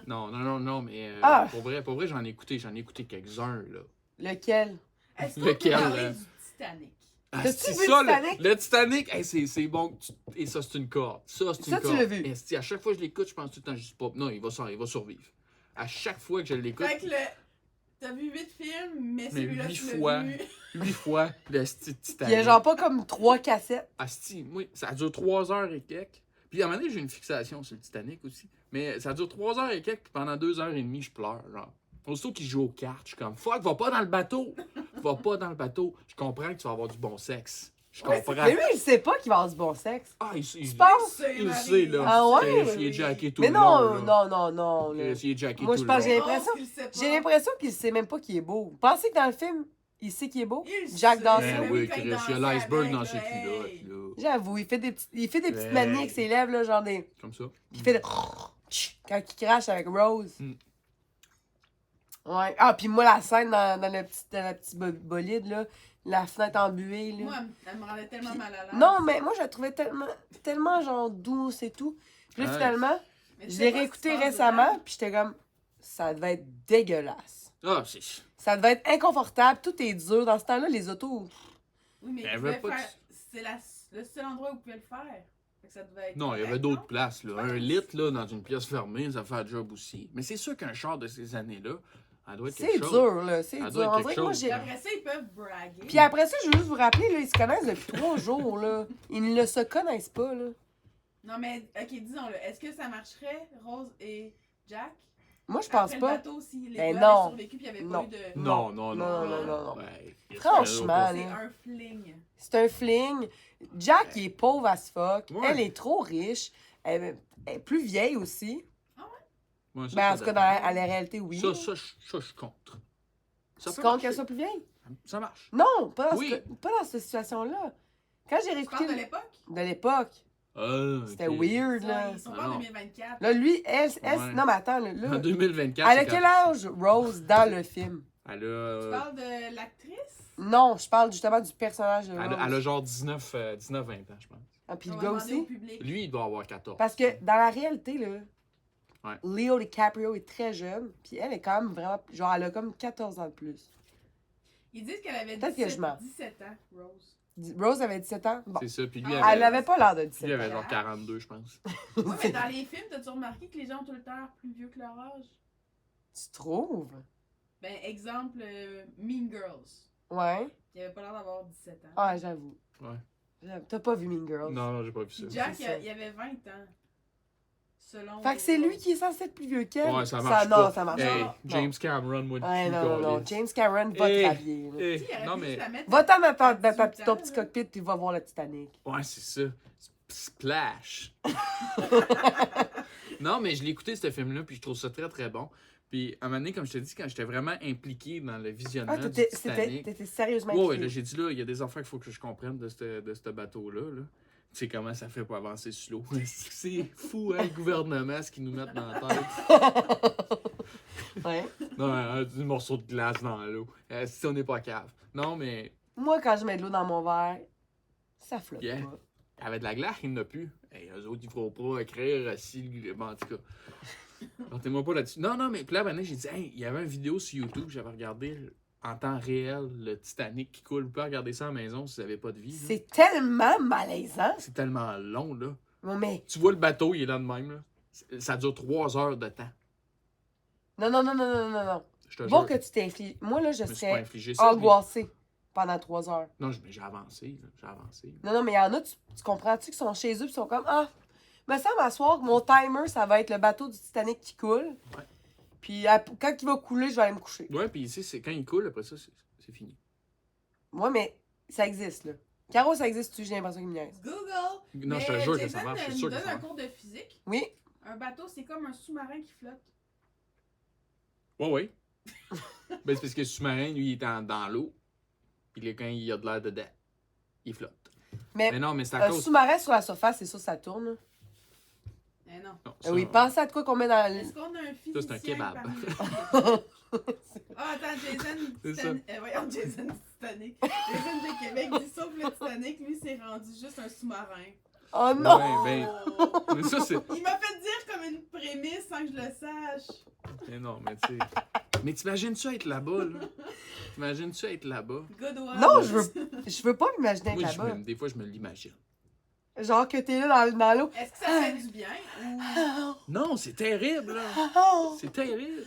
Non, mais Ah. pour vrai, j'en ai écouté quelques-uns, là. Lequel? Est-ce qu'on peut Lequel, parler du Titanic? Ah, T'as-tu c'est vu ça, le Titanic? le Titanic, hey, c'est bon. Et ça, c'est une corde. Ça, c'est une Ça, tu corde. l'as vu? Esti, à chaque fois que je l'écoute, je pense tout le temps, je dis pas, non, il va survivre. À chaque fois que je l'écoute, Fait que t'as vu 8 films, mais mais celui-là, 8 tu l'as fois, vu. 8 fois, le Esti Il Titanic. y a genre pas comme 3 cassettes. Asti, oui, ça dure 3 heures et quelques. Puis à un moment donné, j'ai une fixation sur le Titanic aussi. Mais ça dure 3 heures et quelques, puis pendant 2 heures et demie, je pleure, genre. Aussitôt qu'il joue aux cartes, je suis comme, fuck, va pas dans le bateau! Va pas dans le bateau. Je comprends que tu vas avoir du bon sexe. Je comprends. Mais lui, il sait pas qu'il va avoir du bon sexe. Ah, Tu penses? il sait, là. Ah ouais? Il est jacké tout Mais le non, long, là. non. là. Il est jacké Moi, tout je le pense long. j'ai Oh, l'impression- qu'il sait pas. J'ai l'impression qu'il sait même pas qu'il est beau. Vous pensez que dans le film, il sait qu'il est beau? Il Jack sait. Dawson. Ben oui, Chris, il y a dansait l'iceberg avec, dans là, ses hey. culottes, là. J'avoue, il fait des petites Hey. manies avec ses lèvres, là, genre des. Comme ça. Puis il fait de. Quand il crache avec Rose. Mm. Ouais. Ah, puis moi, la scène dans le petit bolide, là, la fenêtre embuée, là. Moi, elle me rendait tellement mal à l'aise. Non, mais moi, je la trouvais tellement genre douce et tout. Puis là, Ouais. finalement, Mais tu je sais l'ai pas ce qui réécouté se passe récemment, dedans. puis j'étais comme, ça devait être dégueulasse. Ah, c'est. Ça devait être inconfortable, tout est dur. Dans ce temps-là, les autos. Oui, mais Elle tu veut pouvais pas faire... c'est le seul endroit où vous pouvez le faire. Fait que ça devait être Non, il y avait correct, d'autres non? places, là. Un litre, là, dans une pièce fermée, ça fait un job aussi. Mais c'est sûr qu'un char de ces années-là, elle doit être C'est quelque chose. dur, là. C'est Ça dur. doit être On quelque dirait que moi, chose. j'ai. Puis après ça, ils peuvent braguer. Puis après ça, je veux juste vous rappeler, là, ils se connaissent depuis 3 jours, là. Ils ne se connaissent pas, là. Non, mais, ok, disons-le. Est-ce que ça marcherait, Rose et Jack? Moi, je pense Après pas. le bateau, si les Ben gars non. avaient survécu puis il n'y avait Non. pas eu de... Non. Non. Ouais. Franchement, C'est là. un fling. C'est un fling. Jack, il est pauvre as fuck. Ouais. Elle est trop riche. Elle est plus vieille aussi. Ouais, ça, Ben, en ça tout cas, dépend. à la réalité, oui. Ça, je suis contre. Ça Tu peut comptes marcher. qu'elle soit plus vieille? Ça marche. Non, pas dans, Oui. pas dans cette situation-là. Quand j'ai Tu parles réécouté de l'époque? de l'époque, C'était c'était weird, là. Ils sont Ah pas en non. 2024. Là, lui, elle, Ouais. non, mais attends, là. En 2024. Elle a c'est quel quand- âge, Rose, dans le film? Elle Tu a. parles de l'actrice? Non, je parle justement du personnage de Rose. Elle a genre 19-20 ans, je pense. Ah, puis On le va gars demander au aussi. public. Lui, il doit avoir 14. Parce que dans la réalité, là, Ouais. Leo DiCaprio est très jeune, puis elle est quand même vraiment. Genre, elle a comme 14 ans de plus. Ils disent qu'elle avait Peut-être que je mens. 17 ans, Rose. Rose avait 17 ans. Bon. C'est ça. Puis lui, Ah, Elle avait pas l'air de lui, 17 il ans. avait genre 42, je pense. Ouais, mais dans les films, t'as-tu remarqué que les gens ont tout le temps l'air plus vieux que leur âge? Tu trouves? Ben, exemple, Mean Girls. Ouais. Il avait pas l'air d'avoir 17 ans. Ah, j'avoue. Ouais. T'as pas vu Mean Girls? Non, j'ai pas vu ça. Puis Jack, c'est ça. il avait 20 ans. selon. Fait que c'est lui qui est censé être plus vieux qu'elle. Ouais, ça marche Non, pas. ça marche Hey, pas. James Cameron, moi, Ouais, le cul, non. câlisse. James Cameron va Hey, te rhabiller. là. hey, Tu sais, il aurait non, pu mais... juste la mettre Va-t'en dans à ton 18 ton ans, petit là. cockpit puis va voir le Titanic. Ouais, c'est ça. Splash. Non, mais je l'ai écouté, ce film-là, puis je trouve ça très, très bon. Puis, à un moment donné, comme je te dis, quand j'étais vraiment impliqué dans le visionnement Ah, du Titanic... t'étais sérieusement Ouais, impliqué. là, j'ai dit, là, il y a des affaires qu'il faut que je comprenne de ce bateau-là, là. Tu sais comment ça fait pour avancer slow. C'est fou, hein, le gouvernement, ce qu'ils nous mettent dans la tête. Ouais. Non, du morceau de glace dans l'eau. Si on n'est pas cave. Non, mais... Moi, quand je mets de l'eau dans mon verre, ça flotte Yeah. pas. Avec de la glace, il n'y en a plus. Hey, eux autres, ils ne feront pas écrire si... Bon, en tout cas... Partez-moi pas là-dessus. Non, mais puis là, maintenant, j'ai dit, hey, il y avait une vidéo sur YouTube, j'avais regardé en temps réel le Titanic qui coule. Vous pouvez regarder ça à la maison si vous n'avez pas de vie. là. C'est tellement malaisant. C'est tellement long, là. Non, mais. Tu vois le bateau, il est là de même, là. Ça dure 3 heures de temps. Non. Je te Bon jure. que tu t'infliges. Moi, là, je Je me suis pas serais infligé ça. angoissée pendant 3 heures. Mais... Non, mais j'ai avancé, là. J'ai avancé. Non, mais il y en a, tu comprends-tu, qui sont chez eux, puis sont comme, ah, me semble à soir que mon timer, ça va être le bateau du Titanic qui coule. Ouais. Puis quand il va couler, je vais aller me coucher. Ouais, puis ici, c'est quand il coule, après ça, c'est fini. Moi, mais ça existe, là. Caro, ça existe-tu? J'ai l'impression qu'il me niaise. Google! Non, je te Mais jure que Jason ça marche. Je suis nous sûr que donne ça un marche. cours de physique. Oui. Un bateau, c'est comme un sous-marin qui flotte. Ouais. Ben, c'est parce que le sous-marin, lui, il est dans l'eau. Puis là, quand il y a de l'air dedans, il flotte. Mais non, mais c'est à Un cause... sous-marin sur la surface, c'est sûr, ça tourne. Là. Eh non. Non, ça, Oui, pensez à de quoi qu'on met dans le. Est-ce qu'on a un physicien c'est un kebab. parmi nous? Ah, attends, Jason C'est Titanic. Voyons, Jason Titanic. Jason de Québec dit sauf le Titanic, lui, c'est rendu juste un sous-marin. Oh non! Ouais, Oh! Mais ça, c'est... Il m'a fait dire comme une prémisse sans que je le sache. Mais non, mais tu sais... Mais t'imagines-tu être là-bas, là? T'imagines-tu être là-bas? Good one. Non, je veux pas m'imaginer être Moi, là-bas. des fois, je me l'imagine. Genre que t'es là dans l'eau. Est-ce que ça fait du bien? Ou... Non, c'est terrible, là! Oh! C'est terrible!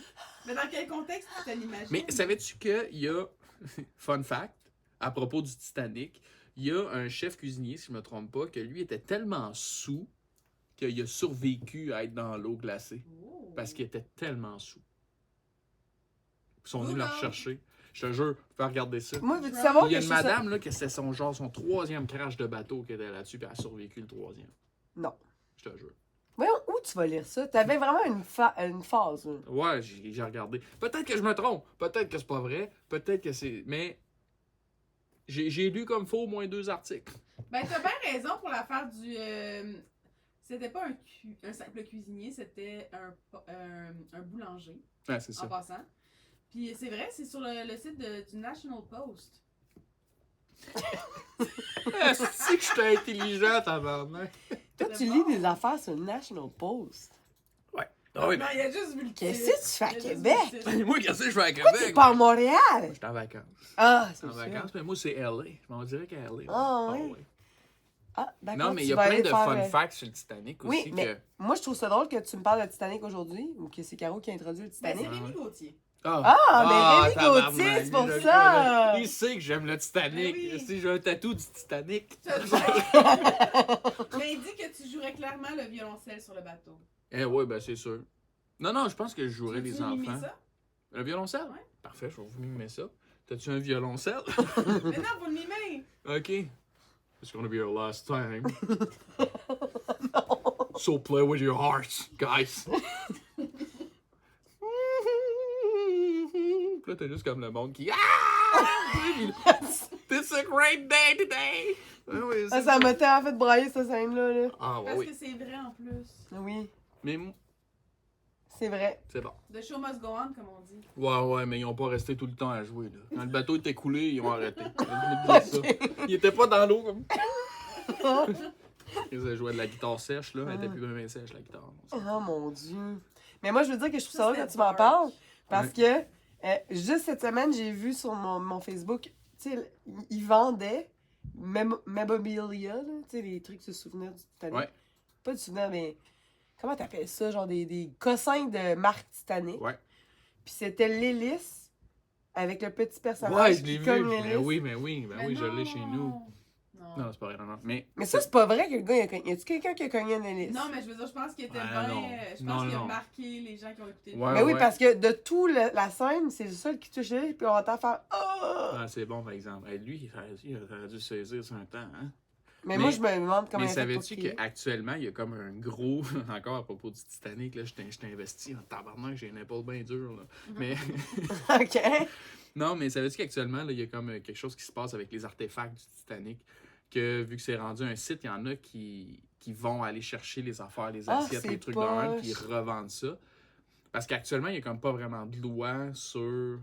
Mais dans quel contexte tu te l'imagines? Mais savais-tu qu'il y a... Fun fact, à propos du Titanic, il y a un chef cuisinier, si je me trompe pas, que lui était tellement saoul qu'il a survécu à être dans l'eau glacée. Oh. Parce qu'il était tellement saoul. Ils sont venus Google. le rechercher. Je te jure, tu peux regarder ça. Moi, veux-tu Il savoir Il y a que une je suis ça- madame là, que c'était son 3e crash de bateau qui était là-dessus, puis elle a survécu le 3e. Non. Je te jure. Voyons, où tu vas lire ça? T'avais vraiment une phase. Là. Ouais, j'ai regardé. Peut-être que je me trompe. Peut-être que c'est pas vrai. Peut-être que c'est. Mais. J'ai lu comme faux au moins 2 articles. Ben, t'as bien raison pour l'affaire du. C'était pas un simple cuisinier, c'était un boulanger, Ouais, c'est en ça. passant. Puis c'est vrai, c'est sur le site du National Post. C'est que j'étais intelligent, tabarnak. Toi, C'est tu bon. lis des affaires sur le National Post. Ah oui, Non, il a juste vu le Qu'est-ce titre. que tu fais à Il a juste Québec? vu le titre. mais moi, qu'est-ce que je fais à Pourquoi t'es Québec? pas à Montréal? J'étais en vacances. Ah, c'est En sûr. vacances, mais moi, c'est LA. Je m'en dirais qu'à LA. Ah, oui. Ah, d'accord. Non, mais il tu y a vas plein aller de faire, fun facts sur le Titanic Oui, aussi. mais Que... moi, je trouve ça drôle que tu me parles de Titanic aujourd'hui, ou que c'est Caro qui a introduit le Ben, Titanic. c'est Rémi Gauthier. Ah, mais Rémi tabarnak, Gauthier, c'est pour je le ça! connais. Il sait que j'aime le Titanic. Ben oui. Si j'ai un tatou du Titanic. Mais il dit que tu jouerais clairement le violoncelle sur le bateau. Eh oui, ben c'est sûr. Non, je pense que je jouerais Tu les veux mimer enfants. ça? Le violoncelle? Ouais. Parfait, je vais vous mimer ça. T'as-tu un violoncelle? Mais non, vous le mimez! OK. It's gonna be our last time. So play with your hearts, guys. Puis là, t'as juste comme le monde qui... Ah! It's a great day today! Ah oui, Ah, c'est ça m'a tellement fait brailler, cette scène-là. Là. Ah ouais, Parce oui. que c'est vrai en plus. Oui, Mais c'est vrai. c'est bon. The show must go on, comme on dit. Ouais, mais ils ont pas resté tout le temps à jouer. Là. Quand le bateau était coulé, ils ont arrêté. Je vais te dire ça. Ils étaient pas dans l'eau comme... Ils ont joué de la guitare sèche, là. Elle était plus bien sèche, la guitare. Oh mon Dieu. Mais moi, je veux dire que je trouve ça Ça, drôle quand c'était tu m'en dark. parles. Parce Ouais. que juste cette semaine, j'ai vu sur mon Facebook, tu sais, ils vendaient memorabilia, là, tu sais, les trucs de souvenirs du Titanic. Ouais. Pas du souvenir, mais comment t'appelles ça? Genre des cossins de marque Titanic. Ouais. Puis c'était l'hélice avec le petit personnage Ouais, je l'ai qui vu. cogne Mais l'hélice. oui, ben oui, je l'ai chez nous. Non, c'est pas vrai, non. Mais ça, c'est pas vrai que le gars, il a cogné. Y a-tu quelqu'un qui a cogné une hélice? Non, mais je veux dire, je pense qu'il était Ah, bien. non. Je Non, pense qu'il a non. marqué les gens qui ont écouté le Ouais, film. Mais oui, parce que de tout la scène, c'est le seul qui touche l'hélice, puis on entend faire « Oh! Ah, c'est bon, par exemple. Lui, il aurait dû saisir sur un temps, hein? » Mais moi, je me demande comment Mais il a fait pour savais-tu crier. qu'actuellement, il y a comme un gros... Encore à propos du Titanic, là, je t'ai investi en tabarnak, j'ai une épaule bien dure, là. Mais... OK. Non, mais savais-tu qu'actuellement, là, il y a comme quelque chose qui se passe avec les artefacts du Titanic, que vu que c'est rendu un site, il y en a qui vont aller chercher les affaires, les Ah, assiettes, c'est les trucs de même, poche. puis ils revendent ça. Parce qu'actuellement, il n'y a comme pas vraiment de loi sur...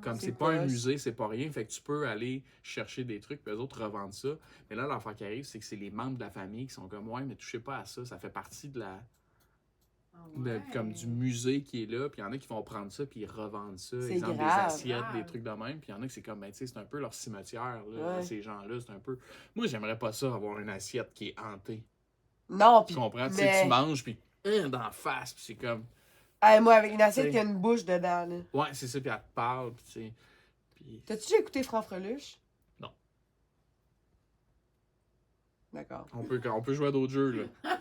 Comme C'est c'est pas un poche. musée, c'est pas rien, fait que tu peux aller chercher des trucs, puis eux autres revendent ça. Mais là, l'affaire qui arrive, c'est que c'est les membres de la famille qui sont comme, ouais, mais touchez pas à ça, ça fait partie de la... comme du musée qui est là, puis il y en a qui vont prendre ça, puis ils revendent ça, C'est exemple des grave. assiettes, des Grave. trucs de même, puis il y en a qui c'est comme, ben tu sais, c'est un peu leur cimetière, là, Ouais. ces gens-là, c'est un peu... Moi, j'aimerais pas ça, avoir une assiette qui est hantée. Non, Tu puis... comprends? Tu sais, mais... tu manges, puis d'en face, puis c'est comme... Hey, moi, avec une assiette T'sais. qui a une bouche dedans, là. Ouais, c'est ça, puis elle te parle, puis tu sais... Puis... T'as-tu déjà écouté Franfreluche? Non. D'accord. On peut jouer à d'autres jeux, là.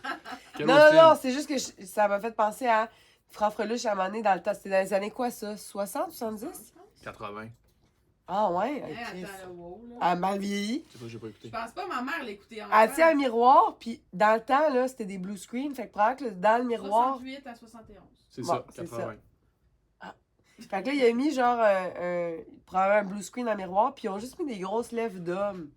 Quel Non, autre non, film? non, c'est juste que ça m'a fait penser à Franfreluche à un moment donné dans le temps. C'était dans les années quoi, ça? 60, 70? 80. Ah ouais? Hey, Hey, Chris. attends, là, wow, là. Elle a mal vieilli. C'est pas, j'ai pas Je écouté. pense pas ma mère l'écoutait en Elle tient un miroir, puis dans le temps, là, c'était des blue screen. Fait que probablement que dans le miroir... 68 à 71. C'est Bon, ça, c'est 80. Fait que là, il a mis genre probablement un blue screen dans le miroir, puis ils ont juste mis des grosses lèvres d'homme.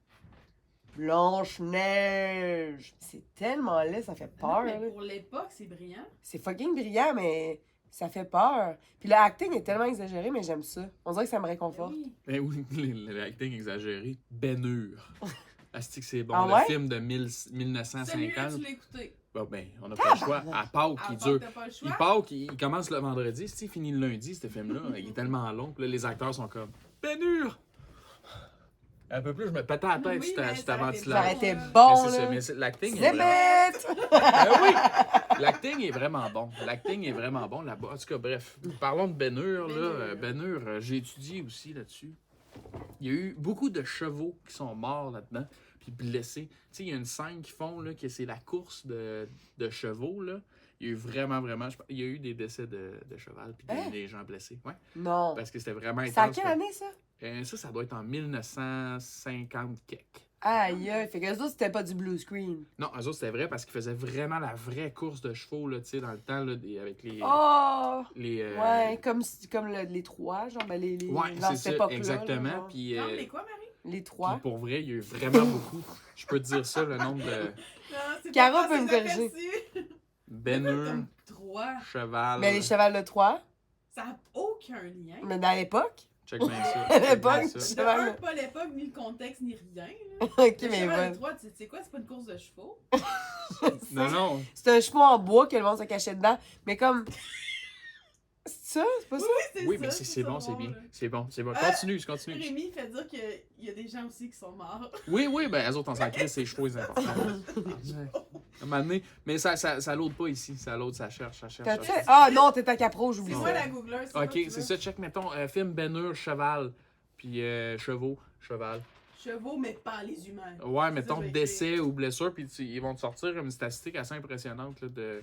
Blanche-Neige. C'est tellement laid, ça fait Non, peur. mais là. pour l'époque, c'est brillant. C'est fucking brillant, mais ça fait peur. Puis le acting est tellement exagéré, mais j'aime ça. On dirait que ça me réconforte. Oui. Ben oui, l'acting exagéré. Ben Hur. Asti que c'est bon. Ah le ouais? film de Celui-là, 1950. tu l'as écouté. Bon, ben, on n'a pas le choix. À Pâques, À il part dure. que t'as pas le choix. Il Pâques, il commence le vendredi. Si il finit le lundi, ce film-là, il est tellement long. Puis là, les acteurs sont comme Ben Hur! Un peu plus, je me pétais la tête Oui, sur mais ta ça aurait été Ça ventilation. aurait été Mais bon, Mais c'est ça, là. mais l'acting est vraiment... Zébette! Oui! L'acting est vraiment bon. L'acting est vraiment bon là-bas. En tout cas, bref. Parlons de Ben Hur, là. Ben Hur, j'ai étudié aussi là-dessus. Il y a eu beaucoup de chevaux qui sont morts là-dedans, puis blessés. Tu sais, il y a une scène qu'ils font, là, que c'est la course de chevaux, là. Il y a eu vraiment... Il y a eu des décès de cheval, puis Hein? des gens blessés. Ouais. Non. Parce que c'était vraiment C'est à intense. quelle année, ça? Ça doit être en 1950 quelque. Aïe, aïe. Fait que eux autres, c'était pas du blue screen. Non, eux autres, c'était vrai parce qu'ils faisaient vraiment la vraie course de chevaux, là, tu sais, dans le temps, là, avec les... Oh! les Ouais, comme les trois, genre, ben les ouais, dans c'est cette ça, époque-là, exactement. là, genre. Puis, Non, mais quoi, Marie? Les puis trois. pour vrai, il y a eu vraiment beaucoup. Je peux te dire ça, le nombre de Non, c'est Caro pas peut me passé corriger. inaperçu. Ben Hur, Comme 3. cheval. Mais les chevals de Troie, Ça n'a aucun lien. mais dans l'époque. Check bien ça. À check bien l'époque, ça. De cheval. un, pas l'époque, ni le contexte, ni rien. Là. Ok, Le mais cheval bon. de Troie, tu sais quoi? C'est pas une course de chevaux. Non, non. C'est un cheval en bois que le monde se cachait dedans. Mais comme. C'est ça? C'est pas ça? Oui, mais c'est bon, c'est bien. C'est bon, c'est bon. Continue. Rémi fait dire qu'il y a des gens aussi qui sont morts. Oui, ben, elles autres, on s'en crée, c'est chevaux, les importants. À un moment donné, mais ça l'aude pas ici. Ça l'aude, ça cherche. T'as fait? Ah non, t'es à Capro, j'oublie C'est Non. moi ça. la googler. Ok, c'est ça, check, mettons, film Ben Hur, cheval, puis chevaux, cheval. Chevaux, mais pas les humains. Ouais, mettons, Ça, je vais décès ou blessure, puis ils vont te sortir une statistique assez impressionnante, là, de...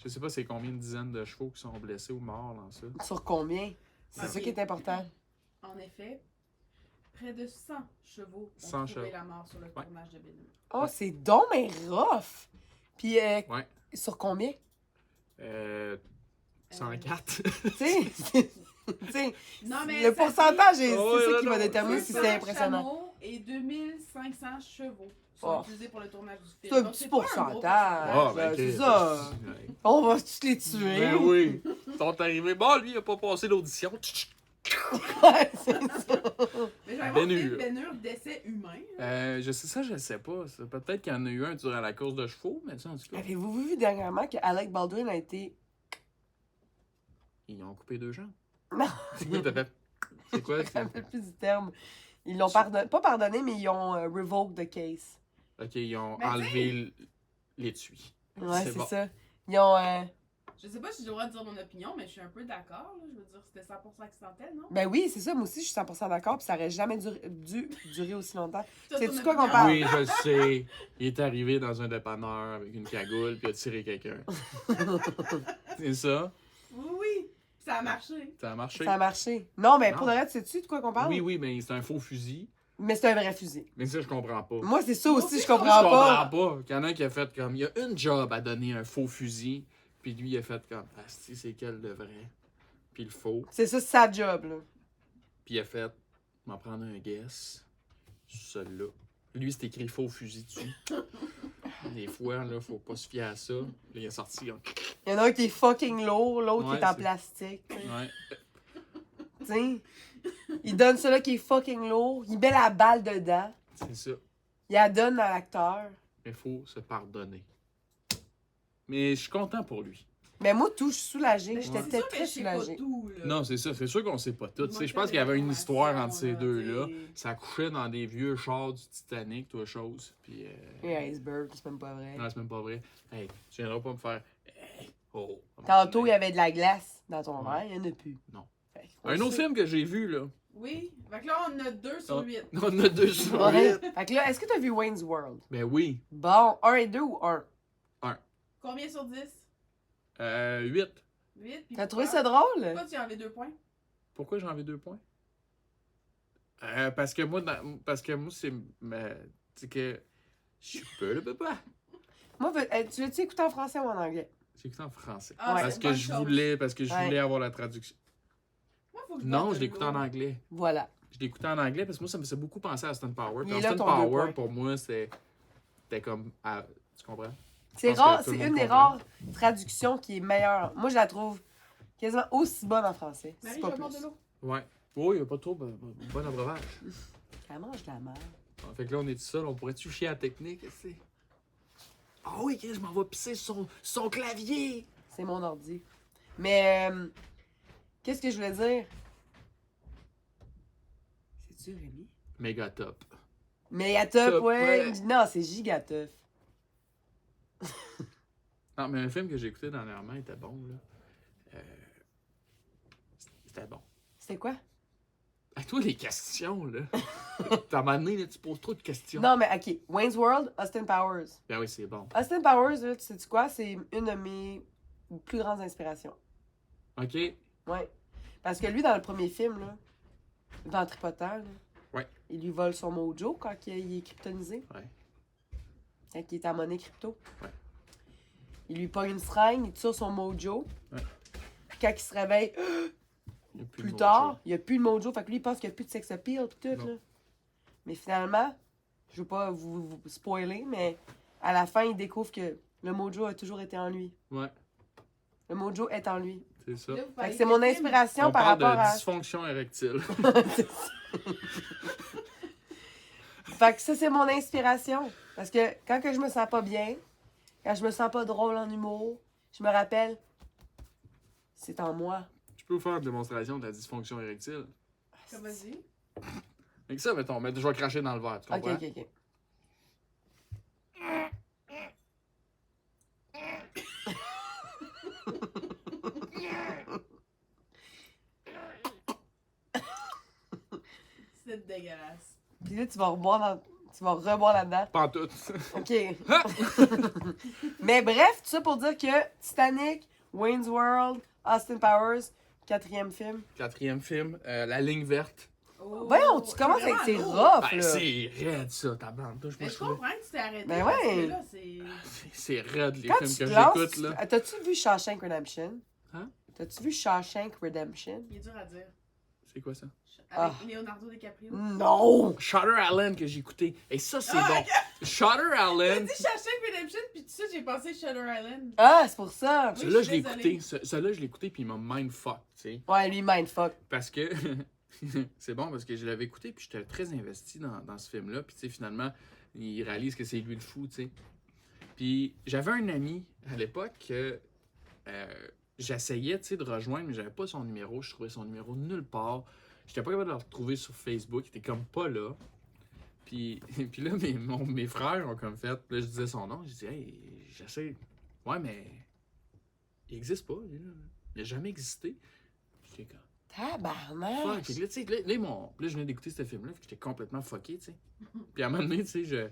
Je sais pas c'est combien de dizaines de chevaux qui sont blessés ou morts dans ça. Sur combien? C'est Ok. ça qui est important. En effet, près de 100 chevaux ont 100 trouvé chevaux. la mort sur le Ouais. tournage de Ben Hur. Oh, c'est donc mais rough! Puis, Ouais. sur combien? 104. Tu sais, tu sais, Non, mais le ça pourcentage, dit- c'est Oh, ça là, qui va non. déterminer si 200 c'est impressionnant. chameaux et 2500 chevaux sont Oh. utilisés pour le tournage du film. C'est un Donc, petit pas gros pourcentage. Ah, ben, ok, c'est ça. ouais. On va tous les tuer. Ben oui. Ils sont arrivés. Bon, lui, il a pas passé l'audition. Ouais, c'est ça. Mais je vais Ben avoir Hur. Ben Hur, décès humain. là. Je sais pas. Ça, peut-être qu'il y en a eu un durant la course de chevaux, mais ça, en tout cas, Avez-vous vu dernièrement que Alec Baldwin a été. ils ont coupé 2 jambes. Non. C'est quoi, t'as fait? C'est quoi? Je me rappelle plus du terme. Ils l'ont pardonné. Pas pardonné, mais ils ont revoked the case. Ok, ils ont Mais enlevé l'étui. Ouais, C'est c'est bon. ça. Ils ont. Je sais pas si j'ai le droit de dire mon opinion, mais je suis un peu d'accord. Là. Je veux dire, c'était 100% accidentel, non? Ben oui, c'est ça, moi aussi, je suis 100% d'accord, puis ça aurait jamais dû durer aussi longtemps. Toi, Sais-tu ton quoi qu'on opinion? parle? Oui, je le sais. Il est arrivé dans un dépanneur avec une cagoule puis a tiré quelqu'un. C'est ça? Oui, oui. Ça a marché. Ça a marché? Ça a marché. Non, mais Non. pour de vrai, sais-tu de quoi qu'on parle? Oui, oui, mais c'est un faux fusil. Mais c'est un vrai fusil. Mais ça, je comprends pas. Moi, c'est ça Moi aussi, aussi, je je comprends Je comprends pas. pas. Il y en a un qui a fait comme. Il y a une job à donner un faux fusil. Puis lui, il a fait comme. Asti, c'est quel le vrai? Puis le faux. C'est ça, c'est sa job, là. Puis il a fait. M'en prendre un guess. Celui-là. Lui, c'est écrit faux fusil dessus. Des fois, là, faut pas se fier à ça. Là, il est sorti comme. Il y en a un qui est fucking lourd, l'autre Ouais, qui est en c'est- plastique. Ouais. T'sais, il donne celui-là qui est fucking lourd, il met la balle dedans, C'est ça. il la donne à l'acteur. Mais faut se pardonner. Mais je suis content pour lui. Mais moi, tout, je suis soulagée. Mais J'étais c'est sûr que très je sais pas soulagée. tout, là. Non, c'est ça. C'est sûr qu'on sait pas tout. Il Tu m'a sais, je fait pense des qu'il y avait une histoire entre informations, ces là, deux-là. t'sais. Ça couchait dans des vieux chars du Titanic, toi, chose. Puis. Et iceberg, c'est même pas vrai. Non, c'est même pas vrai. Hey, tu viendras pas me faire. Hey, oh. Tantôt, il y avait de la glace dans ton Ouais. verre, il y en a plus. Non. Fait qu'on Un autre sait. film que j'ai vu, là. Oui. Fait que là, on a 2 sur 8. On a 2 sur Ouais. 8. Fait que là, est-ce que t'as vu Wayne's World? Ben oui. Bon, 1 et 2 ou 1? Combien sur 10? 8. 8. Puis T'as trouvé pourquoi? ça drôle? Pourquoi tu as enlevé 2 points? Pourquoi j'ai enlevé 2 points? Parce que moi, c'est. C'est que. Je suis pas le papa. Moi, tu l'as-tu écouté en français ou en anglais? J'ai écouté en français. Ah, Ouais. Parce c'est que une je bonne chose. voulais, parce que je Ouais. voulais avoir la traduction. Moi, faut que je Non, boive je de l'écoutais en l'eau. anglais. Voilà. Je l'écoutais en anglais parce que moi, ça me faisait beaucoup penser à Austin Power. Il Puis est là, Austin ton 2 Power, points. pour moi, c'était comme. Tu comprends? C'est pense que rare, tout c'est le monde une des comprend. rares traductions qui est meilleure. Moi, je la trouve quasiment aussi bonne en français. Marie, C'est je pas vais boire de plus. l'eau. Ouais. Oh, il n'y a pas trop bon abreuvage. Elle mange de la merde. Fait que là, on est tout seul, on pourrait-tu chier à la technique, tu sais? Ah oui, Chris, je m'en vais pisser sur son clavier! C'est mon ordi. Mais, qu'est-ce que je voulais dire? C'est-tu Rémi? Méga top. Mégatop, Top, ouais. ouais. Non, c'est Gigatop. Non, mais un film que j'ai écouté dernièrement était bon, là. C'était bon. C'était quoi? À toi, les questions, là. T'as donné, là, tu poses trop de questions. Non, mais OK. Wayne's World, Austin Powers. Ben oui, c'est bon. Austin Powers, là, tu sais quoi? C'est une de mes plus grandes inspirations. OK? Ouais. Parce que lui, dans le premier film, là, dans Tripoteur, là, Ouais. il lui vole son mojo quand il est kryptonisé. Ouais. Quand il est en monnaie crypto. Ouais. Il lui pogne une seringue, il tire son mojo. Ouais. Puis quand il se réveille Il y a plus plus de tard, mojo. il n'y a plus de mojo. Fait que lui, il pense qu'il n'y a plus de sex appeal pis tout, Non. là. Mais finalement, je veux pas vous spoiler, mais à la fin, il découvre que le mojo a toujours été en lui. Ouais, Le mojo est en lui. c'est ça. Là, vous Fait parlez que c'est de mon quel film? inspiration On par parle rapport de à... dysfonction érectile. Fait que ça, c'est mon inspiration. Parce que quand que je me sens pas bien, quand je me sens pas drôle en humour, je me rappelle, c'est en moi. Tu peux vous faire une démonstration de la dysfonction érectile? Ça, vas-y. Avec ça, mettons, mais je vais cracher dans le verre, tu Ok, comprends? ok, ok. C'est dégueulasse. Puis là, tu vas reboire là-dedans. Pas en tout. OK. Mais bref, tout ça pour dire que Titanic, Wayne's World, Austin Powers, 4e film. 4e film, La ligne verte. Oh, Voyons, tu c'est commences avec vraiment c'est lourd. rough, Ben, là. c'est raide, ça, ta bande. Touche Mais moi, je comprends que tu t'es arrêté. Ben parce que ouais. là, c'est... C'est raide, les Quand films tu que te lances, j'écoute, là. t'as-tu vu Shawshank Redemption? Hein? T'as-tu vu Shawshank Redemption? Il est dur à dire. C'est quoi ça? Avec Ah. Leonardo DiCaprio. Non! Shutter Island que j'ai écouté. Et ça, c'est Ah, bon. Shutter J'ai Island. dit Shawshank Redemption, puis tout de suite, j'ai pensé Shutter Island. Ah, c'est pour ça! Oui. Celui-là, je je suis l'ai désolée. écouté. Celui-là, je l'ai écouté, puis il m'a mindfuck, tu sais. Ouais, lui, mindfuck. Parce que c'est bon, parce que je l'avais écouté, puis j'étais très investi dans ce film-là. Puis, tu sais, finalement, il réalise que c'est lui le fou, tu sais. Puis, j'avais un ami à l'époque que j'essayais, tu sais, de rejoindre, mais j'avais pas son numéro. Je trouvais son numéro nulle part. J'étais pas capable de le retrouver sur Facebook. Il était comme pas là. Puis, puis là, mes frères ont comme fait. Là, je disais son nom. Je disais, hey, j'essaie. Ouais, mais. il existe pas, lui, là. Il a jamais existé. J'étais comme, Tabarnak! fuck. Fait que là, tu sais, là, je venais d'écouter ce film-là, puis j'étais complètement fucké, tu sais. Puis à un moment donné, tu sais,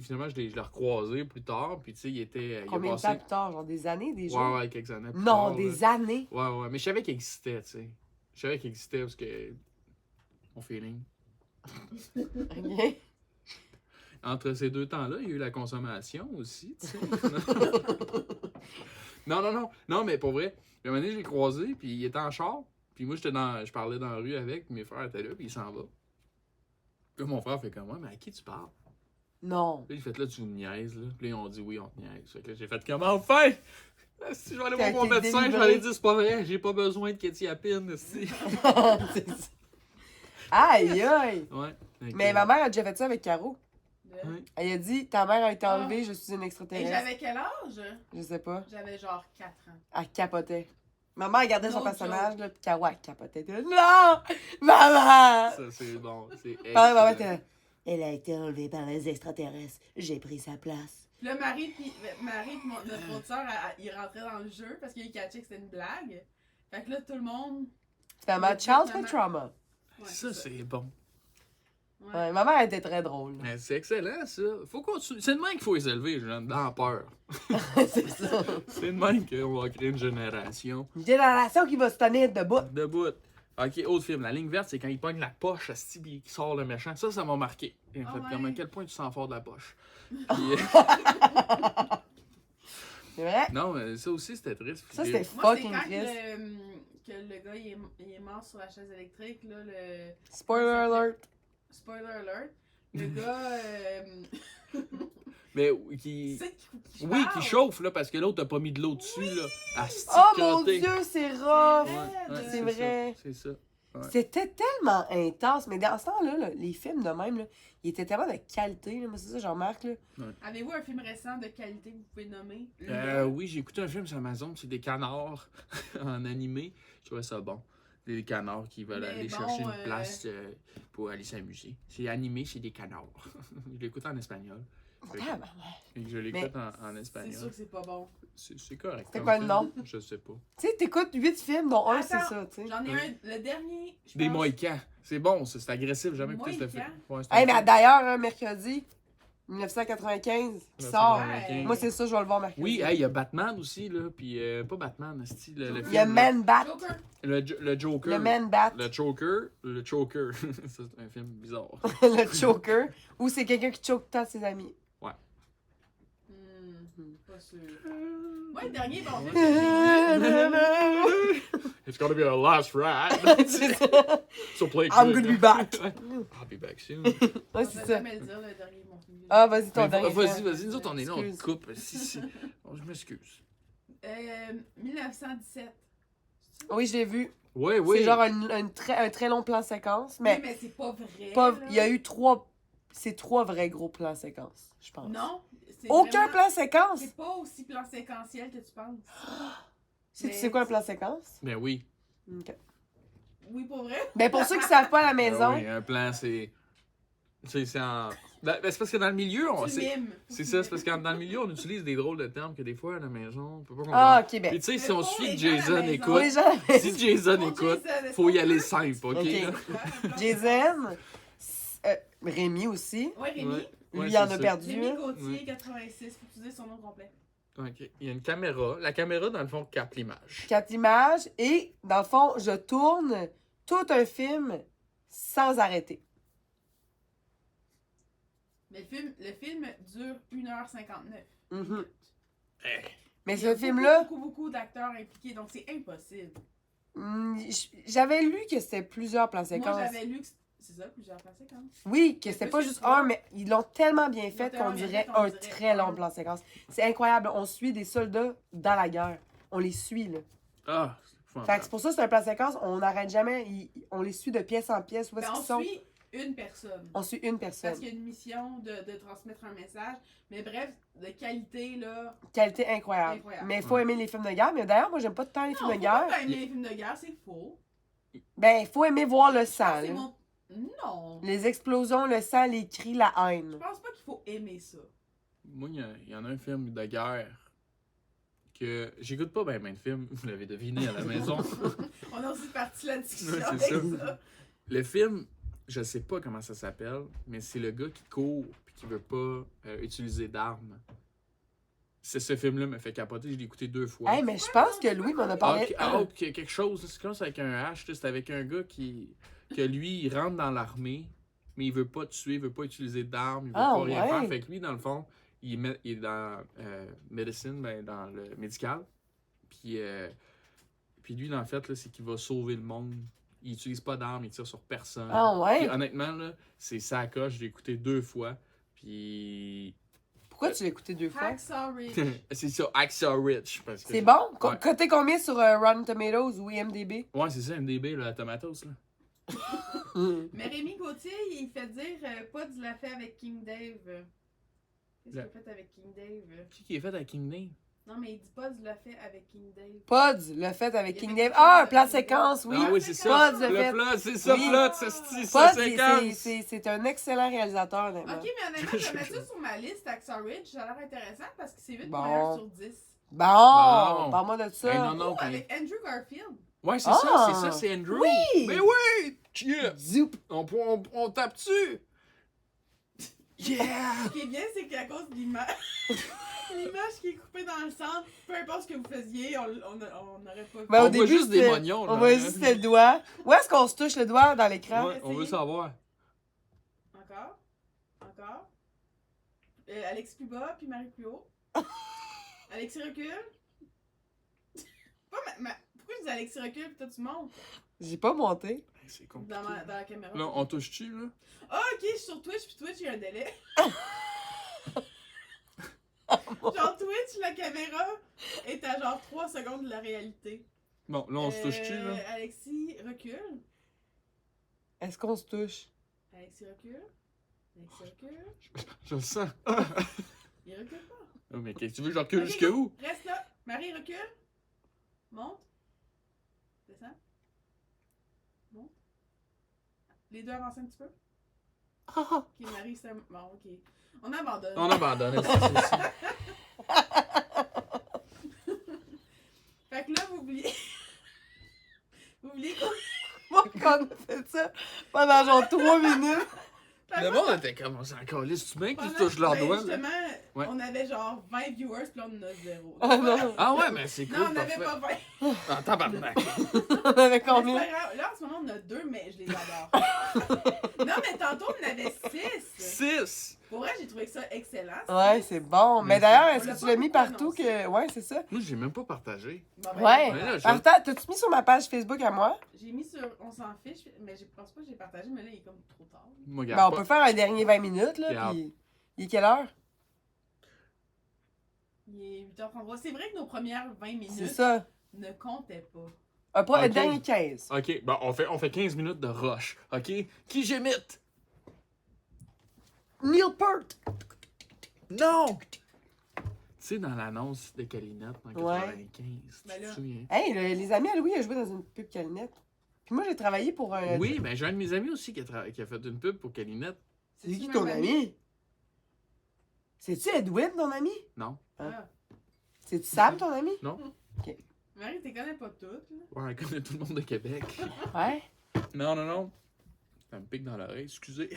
finalement, je l'ai recroisé plus tard, puis tu sais, il était. Combien il a de temps passé... plus tard? Genre des années, des Ouais, jours? ouais, quelques années plus Non, tard, des là. années! Ouais, mais je savais qu'il existait, tu sais. Je savais qu'il existait parce que. Mon feeling. OK. Entre ces deux temps-là, il y a eu la consommation aussi, tu sais. Non, mais pour vrai, un moment donné, je l'ai croisé, puis il était en char, puis moi, je parlais dans la rue avec, puis mes frères étaient là, puis il s'en va. Puis là, mon frère fait comme moi, mais à qui tu parles? Non. Là, il fait là, tu me niaises, là. Puis là, ils ont dit oui, on te niaise. Fait que là, j'ai fait comme enfin! Si je vais aller T'as voir mon été médecin, je vais délivré. aller dire c'est pas vrai, j'ai pas besoin de kétiapine, si. C'est ça. Aïe, aïe! Ouais. Mais ma mère a déjà fait ça avec Caro. Ouais. Elle a dit, ta mère a été enlevée, je suis une Et extraterrestre. j'avais quel âge? Je sais pas. J'avais genre 4 ans. Elle capotait. Maman, elle gardait son No personnage, joke. là, puis Caro, elle capotait. Elle était là, non! Maman! Ça, c'est bon. C'est Maman excellent. était là, elle a été enlevée par les extraterrestres. J'ai pris sa place. Puis là, Marie puis notre autre sœur, il rentrait dans le jeu parce qu'il catchait que c'était une blague. Fait que là, tout le monde... Finalement, childhood trauma. Ouais, Ça, c'est bon. Ouais. Ouais, ma mère était très drôle. Mais c'est excellent, ça. Faut continuer. C'est de même qu'il faut les élever, jeune, dans la peur. C'est ça. C'est de même qu'on va créer une génération. Une génération qui va se tenir debout. Debout. Ok, autre film. La ligne verte, c'est quand il pogne la poche, asti, puis il sort le méchant. Ça m'a marqué. Et en Ah fait, ouais. comme à quel point tu sens fort de la poche. Puis, C'est vrai? non, mais ça aussi, c'était triste. Ça, c'était Moi, c'est fucking quand triste. que le gars, il est mort sur la chaise électrique, là, le... Spoiler alert. Spoiler alert. Le gars, Mais tu qui. sais qui Oui, parle. qui chauffe, là, parce que l'autre a pas mis de l'eau dessus, là. Asti, Oh mon crotté. Dieu, c'est rough! Ouais, c'est vrai. C'est ça. Ouais. C'était tellement intense, mais dans ce temps-là, là, les films de même, là, ils étaient tellement de qualité, là, moi c'est ça j'en remarque. Là. Avez-vous un film récent de qualité que vous pouvez nommer? Oui, j'ai écouté un film sur Amazon, c'est des canards en animé. Je trouvais ça bon. Des canards qui veulent Mais aller bon, chercher une place pour aller s'amuser. C'est animé, c'est des canards. Je l'écoute en espagnol. Fait que- Tabarnak. fait que je l'écoute en C'est espagnol. sûr que c'est pas bon. C'est correct. C'était comme quoi le film. nom? Je sais pas. Tu sais, t'écoutes 8 films, dont un, c'est Attends, ça, tu sais. J'en ai un, le dernier, je Des pense. Mohicans. C'est bon, ça, c'est agressif. J'ai jamais écouté ce Mohicans? film. Ouais, c'est un Hey, mais film. d'ailleurs, hein, mercredi, 1995, qui sort. 1995. Moi, c'est ça, je vais le voir mercredi. Oui, hey, il y a Batman aussi, là. Puis, pas Batman, c'est le film. Il y a Man Bat. Joker. Le Joker. Le Man Bat. Le Choker. Le Choker. Ça, c'est un film bizarre. Le choker. Ou c'est quelqu'un qui choke tant ses amis. Pas sûr. Moi, le dernier, bon, film que j'ai vu, It's gonna be our last ride. C'est ça. So play I'm good. gonna be back. I'll be back soon. Ouais, on c'est va ça. jamais le dire, le dernier, mon film. Ah, vas-y, ton Mais dernier. Vas-y, film. vas-y, nous autres, on est là, on te Excuse. coupe. Si. Oh, je m'excuse. 1917. Oui, je l'ai vu. Oui, oui. C'est genre un très long plan séquence, mais Mais c'est pas vrai. pas, là. il y a eu 3 vrais gros plans séquences, je pense. Non. c'est Aucun vraiment- plan séquence? C'est pas aussi plan séquentiel que tu penses. Tu sais quoi un plan séquence? Ben oui. Ok. Oui, pour vrai. Ben pour ceux qui savent pas à la maison, Ah oui, un plan, c'est. C'est en. Ben, c'est parce que dans le milieu, on. Tu mimes. C'est ça, c'est parce que dans le milieu, on utilise des drôles de termes que des fois à la maison, on peut pas comprendre. ah ok, ben Puis tu sais, si Mais on pour suit les que gens à la Jason maison. pour les écoute, gens, si Jason Pour écoute, Jason, faut y est-ce qu'on aller peut? simple, ok? Ok. là? Jason, Rémi aussi, Ouais, Rémi. Ouais. lui Ouais, il c'est en a ça. perdu. Rémi hein. Gauthier, 86. Faut utiliser son nom complet. Ok. Il y a une caméra. La caméra, dans le fond, capte l'image. 4 images et dans le fond, je tourne tout un film sans arrêter. Mais le film dure 1h59. Mhm. Eh. Mais Il y a ce film-là, beaucoup d'acteurs impliqués, donc c'est impossible. j'avais lu que c'était plusieurs plans Moi, séquences. j'avais lu que c'est ça, plusieurs plans séquences. Oui, que Mais c'était plus pas que juste trois. un, mais ils l'ont tellement bien Ils fait l'ont tellement qu'on bien dirait fait qu'on un dirait très un. long plan séquence. C'est incroyable. On suit des soldats dans la guerre. On les suit, là. Ah, c'est Fait que épouvantable. c'est pour ça que c'est un plan séquence. On n'arrête jamais. On les suit de pièce en pièce. Où est-ce Ben, qu'ils on sont? suit une personne. On suit une personne. Parce qu'il y a une mission de transmettre un message. Mais bref, de qualité, là. Qualité incroyable. Incroyable. Mais il faut aimer les films de guerre. Mais d'ailleurs, moi, j'aime pas tant les Non, films de faut guerre. pas aimer les films de guerre, c'est faux. Ben, il faut aimer voir le sang. C'est là. mon... Non. Les explosions, le sang, les cris, la haine. Je pense pas qu'il faut aimer ça. Moi, il y en a un film de guerre que j'écoute pas ben de films, vous l'avez deviné à la maison. On a aussi parti la discussion Ouais, avec c'est ça. Le film, je sais pas comment ça s'appelle, mais c'est le gars qui court et qui veut pas utiliser d'armes. C'est ce film-là me fait capoter, je l'ai écouté 2 fois. Hey, mais je pense que Louis m'en a parlé. Quelque chose, c'est comme ça avec un H, c'est avec un gars que lui, il rentre dans l'armée, mais il veut pas tuer, il veut pas utiliser d'armes, il veut pas rien faire. Fait que lui, dans le fond, il est dans medicine, ben, dans le médical. Puis lui, dans le fait, là, c'est qu'il va sauver le monde. Il utilise pas d'armes, il tire sur personne. Ah ouais? Puis, honnêtement, là, c'est sa coche, je l'ai écouté 2 fois. Puis. Pourquoi tu l'as écouté 2 fois? Hacksaw Ridge. C'est ça, Hacksaw Ridge. C'est bon? Ouais. Côté combien sur Rotten Tomatoes ou IMDb? Ouais, c'est ça, MDB, la Tomatoes, là. Mais Rémi Gauthier, il fait dire Pods l'a fait avec King Dave. Qu'est-ce qu'il a fait avec King Dave? Qui est fait avec King Dave? Non, mais il dit Pods l'a fait avec King Dave. Pods, le fait avec Il y King avait Dave. quelque chose Ah, un de plan King séquence, Dave. oui. Ah oui, c'est ça. Pods, le fait. Plot, c'est ça, Oui. plot, c'est ça, Pods, séquence. c'est un excellent réalisateur, honnêtement. Ok, mais honnêtement, je vais mettre ça sur ma liste, Hacksaw Ridge. Ça a l'air intéressant parce que c'est 8.1 Bon. sur 10. Bon, Bon. parle-moi de Hey, ça. non, non, Oh, quand- avec Andrew Garfield. Ouais, c'est Ah. ça, c'est Andrew. Oui. Mais oui! Yeah. Zoup. On tape dessus! Yeah! Ce qui est bien, c'est qu'à cause de l'image, l'image qui est coupée dans le centre, peu importe ce que vous faisiez, on n'aurait pas vu. Ben, On au début, voit juste des c'était- mognons, On là, voit hein. juste le doigt. Où est-ce qu'on se touche le doigt dans l'écran? Ouais, on veut savoir. Encore. Encore. Alexis plus bas, puis Marie plus haut. Alexis recule. Pas pourquoi je dis Alexis recule, puis toi tu montes J'ai pas monté. C'est compliqué. dans la caméra? Là, on touche-tu, là? Ah, ok, je suis sur Twitch, puis Twitch, il y a un délai. Genre, Twitch, la caméra est à genre 3 secondes de la réalité. Bon, là, on se touche-tu, là? Alexis recule. Est-ce qu'on se touche? Alexis recule. Alexis recule. Je le sens. Il recule pas. Oh, mais qu'est-ce que tu veux, je recule Ok, jusqu'à où? Reste là. Marie recule. Monte. Descends. Monte. Les deux avancent un petit peu. Ok, Marie, c'est un... Bon, ok. On abandonne. On abandonne, c'est ça. Fait que là, vous oubliez... vous oubliez quoi? Moi, quand on a fait ça pendant genre 3 minutes. Fait Le que monde était comme, on s'en calisse, tu bien qu'ils pendant- touchent leurs ben, doigts, là? Justement, Ouais. on avait genre 20 viewers, puis là, on en a 0. Ah non. Ah ouais, mais c'est cool, Non, on n'avait parfait. pas 20. Ah, tabarnak. On avait Mais combien? c'est pas grave. Là, en ce moment, on a 2, mais je les adore. Non, mais tantôt, on en avait 6. 6! Pour vrai, j'ai trouvé ça excellent. Ouais, c'est bon. Mais Mais d'ailleurs, c'est- est-ce on l'a que tu pas l'as mis beaucoup partout annoncé. que. Ouais, c'est ça. Moi, j'ai même pas partagé. Bon, Ouais. Mais là, je- Partage, t'as-tu mis sur ma page Facebook à moi? J'ai mis sur On s'en fiche, mais je pense pas que j'ai partagé, mais là, il est comme trop tard. Moi, Ben, regarde on pas. peut faire un dernier 20 minutes, là. Regarde. Puis. Il est quelle heure? Il est 8h33. C'est vrai que nos premières 20 C'est minutes ça. ne comptaient pas. Un Ok. dernier 15. Ok, bon, on fait 15 minutes de rush, ok? Qui j'imite? Neil Peart! Non! Tu sais, dans l'annonce de Calinette en Ouais. 95, Ben tu là. te souviens? Hey, les amis à Louis a joué dans une pub Calinette. Puis moi, j'ai travaillé pour un. Oui, ben j'ai un de mes amis aussi qui a fait une pub pour Calinette. C'est qui même ton ami? C'est-tu Edwin, ton ami? Non? Ah. C'est-tu Sam, ton ami? Non? Marie, tu connais pas toutes, là. Ouais, elle connaît tout le monde de Québec. Ouais. Non. Ça me pique dans l'oreille, excusez.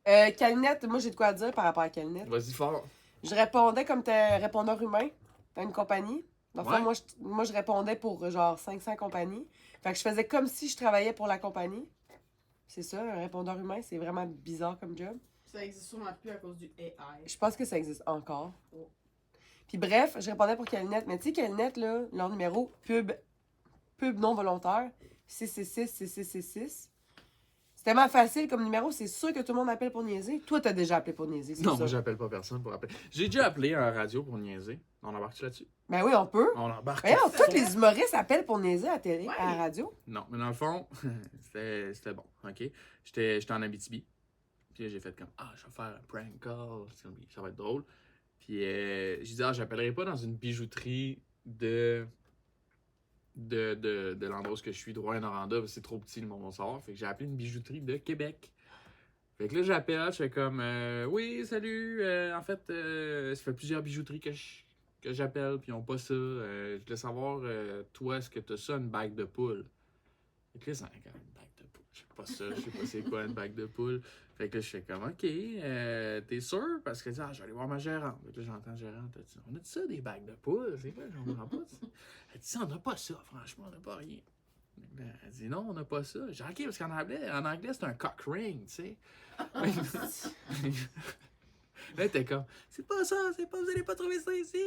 Calinette, moi, j'ai de quoi dire par rapport à Calinette. Vas-y fort. Je répondais comme t'es répondeur humain dans une compagnie. Dans le fond, Ouais. moi, je répondais pour genre 500 compagnies. Fait que je faisais comme si je travaillais pour la compagnie. C'est ça, un répondeur humain, c'est vraiment bizarre comme job. Ça existe sûrement plus à cause du AI. Je pense que ça existe encore. Oh. Puis bref, je répondais pour Calinette. Mais tu sais, Calinette, là, leur numéro, pub non volontaire, 666-6666. C'est tellement facile comme numéro, c'est sûr que tout le monde appelle pour niaiser. Toi, t'as déjà appelé pour niaiser, c'est Non, ça? moi j'appelle pas personne pour appeler. J'ai déjà appelé à la radio pour niaiser. On embarque là-dessus? Ben oui, on peut. On embarque. Voyons, tous les humoristes appellent pour niaiser à la télé, Ouais. à la radio. Non, mais dans le fond, c'était bon, ok? J'étais en Abitibi. Puis là, j'ai fait comme, je vais faire un prank call, ça va être drôle. Puis j'ai dit, j'appellerai pas dans une bijouterie de l'endroit où je suis, Drouin-Noranda, parce que c'est trop petit, le monde va savoir. Fait que j'ai appelé une bijouterie de Québec. Fait que là, j'appelle, je fais comme, oui, salut, en fait, ça fait plusieurs bijouteries que que j'appelle, puis ils ont pas ça. Je voulais savoir, toi, est-ce que t'as ça, une bague de poule? Fait que là, c'est une bague de poule. Je sais pas ça, je sais pas c'est quoi une bague de poule. Fait que là, je fais comme, OK, t'es sûr? Parce que, je vais aller voir ma gérante. Fait que là, j'entends la gérante, elle dit, on a dit ça, des bagues de poule? C'est quoi, j'en comprends pas. Elle dit, on n'a pas ça, franchement, on n'a pas rien. Elle dit, non, on n'a pas ça. J'ai dit, OK, parce qu'en anglais, c'est un cock ring, tu sais. Là, t'es comme, c'est pas ça, vous allez pas trouver ça ici.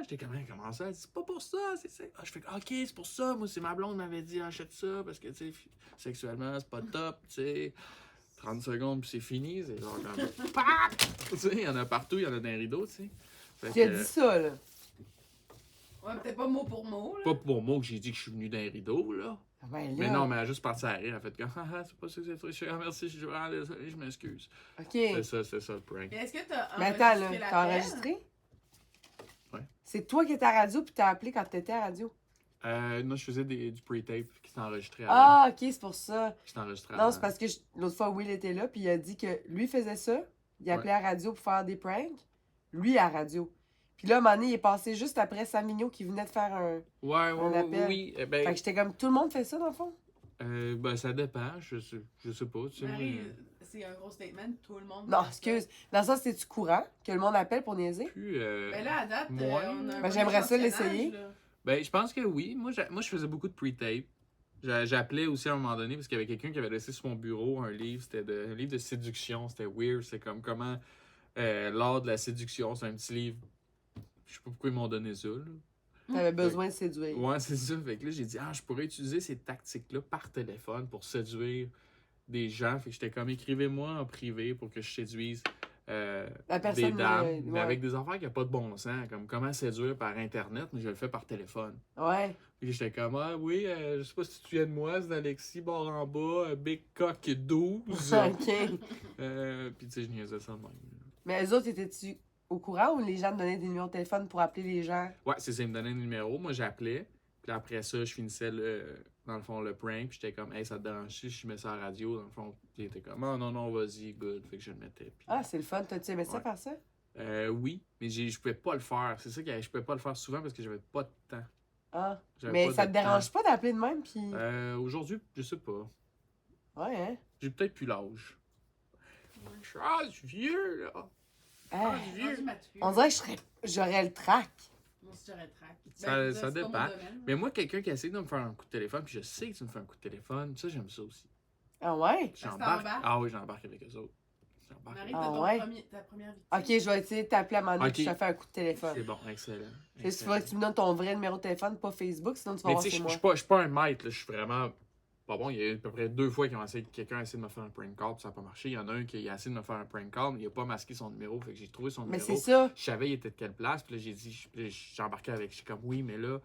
J'étais comme, comment ça? Elle dit, c'est pas pour ça, c'est. Je fais, OK, c'est pour ça. Moi, c'est ma blonde m'avait dit, achète ça, parce que, tu sais, sexuellement, c'est pas top, tu sais. 30 secondes, puis c'est fini. C'est genre comme, paf! Tu sais, il y en a partout, il y en a dans les rideaux, tu sais. Fait Tu as que, dit ça, là. Ouais, peut-être pas mot pour mot, là. pas pour moi que j'ai dit que je suis venu dans les rideaux, là. Ben là. Mais non, mais elle a juste parti à rire. Elle a fait comme, c'est pas ça que c'est fait. Je suis merci, je suis vraiment désolé, je m'excuse. OK. C'est ça le prank. Mais est-ce que t'as Mais attends, là, enregistré t'as l'appel? enregistré? Ouais. C'est toi qui étais à la radio puis t'as appelé quand t'étais à la radio. Non, je faisais du pre-tape qui s'est enregistré avant. Ah, OK, c'est pour ça. J'étais enregistré Non, avant. c'est parce que l'autre fois, Will était là puis il a dit que lui faisait ça. Il appelait à la radio pour faire des pranks. Lui à la radio. Puis là, à un moment donné, il est passé juste après Sam Mignot qui venait de faire un appel. Oui. Fait que j'étais comme, tout le monde fait ça, dans le fond? Ben, ça dépend. Je sais pas. Tu sais, Marie, c'est un gros statement, tout le monde. Non, fait excuse. Dans ça, c'est-tu courant que le monde appelle pour niaiser? plus. Mais là, à date, moins. on a un Ben, bon j'aimerais ça échantillonnage, l'essayer. là. Ben, je pense que oui. Moi, je faisais beaucoup de pre-tape. J'appelais aussi à un moment donné parce qu'il y avait quelqu'un qui avait laissé sur mon bureau un livre. C'était un livre de séduction. C'était weird. C'est comme comment l'art de la séduction. C'est un petit livre. Je sais pas pourquoi ils m'ont donné ça. Là. T'avais besoin de séduire. Ouais, c'est ça. Fait que là, j'ai dit, je pourrais utiliser ces tactiques-là par téléphone pour séduire des gens. Fait que j'étais comme, écrivez-moi en privé pour que je séduise La personne, des dames. Mais ouais. avec des affaires qui n'ont pas de bon sens. Comme comment séduire par Internet, mais je le fais par téléphone. Ouais. Puis j'étais comme, oui, je sais pas si tu te souviens de moi, c'est Alexis, bord en bas, Big Cock 12. OK. Puis tu sais, je niaisais ça de même. Mais eux autres, étaient-tu au courant ou les gens te donnaient des numéros de téléphone pour appeler les gens? Ouais, c'est ça, ils me donnaient un numéro, moi j'appelais. Puis après ça, je finissais dans le fond le prank. Puis j'étais comme, hey, ça te dérange si je mets ça à la radio? Dans le fond, puis il était comme, non, vas-y, good. Fait que je le mettais. Puis... Ah, c'est le fun. T'as-tu aimé ça Ouais. faire ça? Oui, mais je pouvais pas le faire. C'est ça que je pouvais pas le faire souvent parce que j'avais pas de temps. Ah. J'avais Mais pas ça de te dérange pas d'appeler de même? Puis... temps. Aujourd'hui, je sais pas. Ouais, hein? J'ai peut-être plus l'âge. Je suis vieux, là. Ah. Je suis rendue mature. On dirait que j'aurais le trac. Moi aussi, j'aurais le trac. Ça c'est pas dépend. mon domaine. Mais moi, quelqu'un qui essaie de me faire un coup de téléphone, puis je sais que tu me fais un coup de téléphone, ça, j'aime ça aussi. Ah ouais? J'embarque. t'embarques? Ah oui, j'embarque avec eux autres. J'embarque Marie, avec t'as Ah ouais? ta première victime. Ok, je vais essayer de t'appeler à un moment donné Ok. puis je te fais un coup de téléphone. C'est bon, excellent. Il faudrait que tu me donnes ton vrai numéro de téléphone, pas Facebook, sinon tu vas Mais voir tu sais, c'est je moi. suis pas un maître, là. Je suis vraiment pas bon. Il y a à peu près 2 fois quelqu'un a essayé de me faire un prank call, puis ça n'a pas marché. Il y en a un qui a essayé de me faire un prank call, mais il a pas masqué son numéro. Fait que j'ai trouvé son Mais numéro. c'est ça. Je savais il était de quelle place, puis là j'ai dit, j'ai embarqué avec. J'étais comme oui, mais là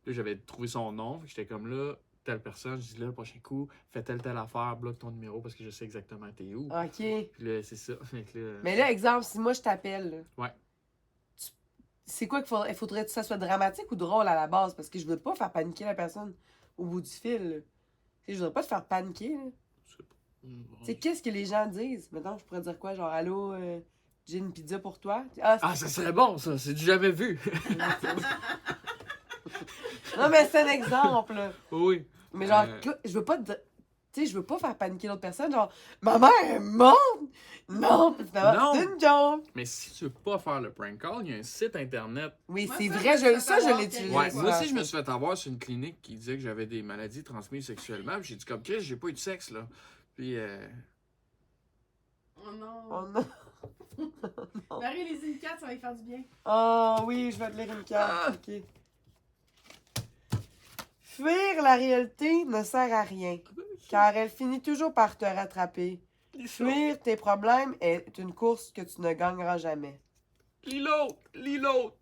j'avais trouvé son nom. Fait que j'étais comme là, telle personne. Je dis là, le prochain coup, fais telle affaire, bloque ton numéro parce que je sais exactement t'es où. Ok. Puis là, c'est ça. Fait que là, Mais là, exemple, si moi je t'appelle, là, Ouais. c'est quoi qu'il faudrait, faudrait que ça soit dramatique ou drôle à la base? Parce que je veux pas faire paniquer la personne au bout du fil. Là. Tu sais, je voudrais pas te faire paniquer. Là. Tu sais, qu'est-ce que les gens disent? Maintenant, je pourrais dire quoi? Genre, allô, j'ai une pizza pour toi? Ah, ça serait bon, ça. C'est du jamais vu. Non, mais c'est un exemple. Là. Oui. Mais genre, je veux pas te dire- tu sais, je veux pas faire paniquer l'autre personne. Genre, ma mère est morte! Non! Puis finalement, Non. c'est une joke! Mais si tu veux pas faire le prank call, il y a un site internet. Oui, Moi, c'est ça, vrai, je veux ça, je savoir l'ai quel- utilisé. Ouais, souvent, moi aussi, je me suis fait avoir sur une clinique qui disait que j'avais des maladies transmises sexuellement. Puis j'ai dit, comme Chris, j'ai pas eu de sexe, là. Puis, Oh non. Oh non! Marie, les une 4, ça va lui faire du bien. Oh oui, je vais te lire une carte. Ok. Fuir la réalité ne sert à rien, car elle finit toujours par te rattraper. Fuir tes problèmes est une course que tu ne gagneras jamais. lis l'autre.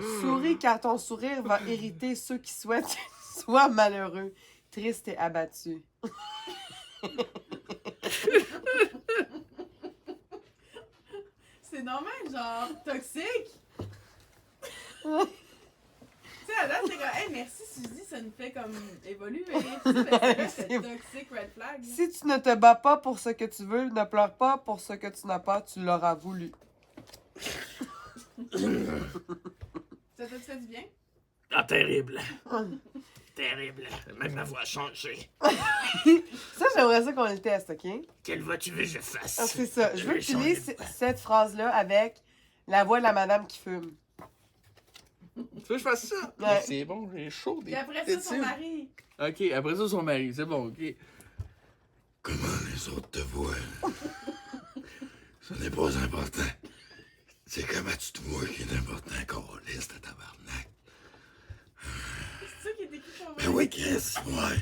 Souris car ton sourire va irriter ceux qui souhaitent que tu sois malheureux, triste et abattu. C'est normal, genre, toxique. Tu sais, à date, c'est comme, hey, merci Suzy, ça nous fait comme évoluer. C'est toxique, red flag. là. Si tu ne te bats pas pour ce que tu veux, ne pleure pas pour ce que tu n'as pas, tu l'auras voulu. Ça t'a fait du bien? Ah, terrible. Terrible. Même ma voix a changé. Ça, j'aimerais ça qu'on le teste, OK? Quelle voix tu veux que je fasse? Ah, c'est ça. Je veux que tu changer lises de voix. cette phrase-là avec la voix de la madame qui fume. Tu veux que je fasse ça? Ouais. C'est bon, j'ai chaud. Et après ça, son mari. Ok, après ça, son mari. C'est bon, ok. Comment les autres te voient, ce n'est pas important. C'est comment tu te vois qui est important, câlisse de tabarnak. C'est ça qui est écrit pour Ben oui, Chris, ouais.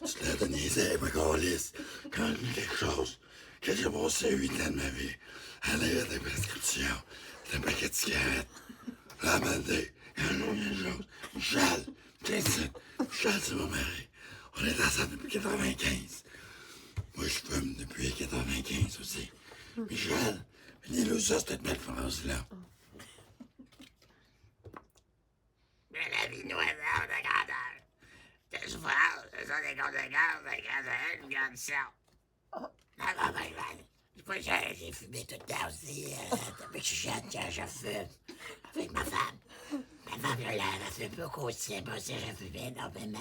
Tu te l'as donné niaiser, ma câlisse. Quand j'ai quelque chose que j'ai passé 8 ans de ma vie à lire des prescriptions, d'un paquet de cigarettes, la bandée, quand j'ai quelque chose, Michel, tiens ça. Michel, c'est mon mari. On est ensemble depuis 95. Moi, je fume depuis 95 aussi. Michel, venez-le ça, cette belle phrase-là. Mais la vie noire de grandeur. Que je vois, ce sont des conséquences de une grande sœur. Non, ben, moi, j'ai fumé tout le temps aussi. Depuis que je suis jeune, je fume. Avec ma femme. Ma femme, elle fume beaucoup aussi. Moi aussi, je fume énormément.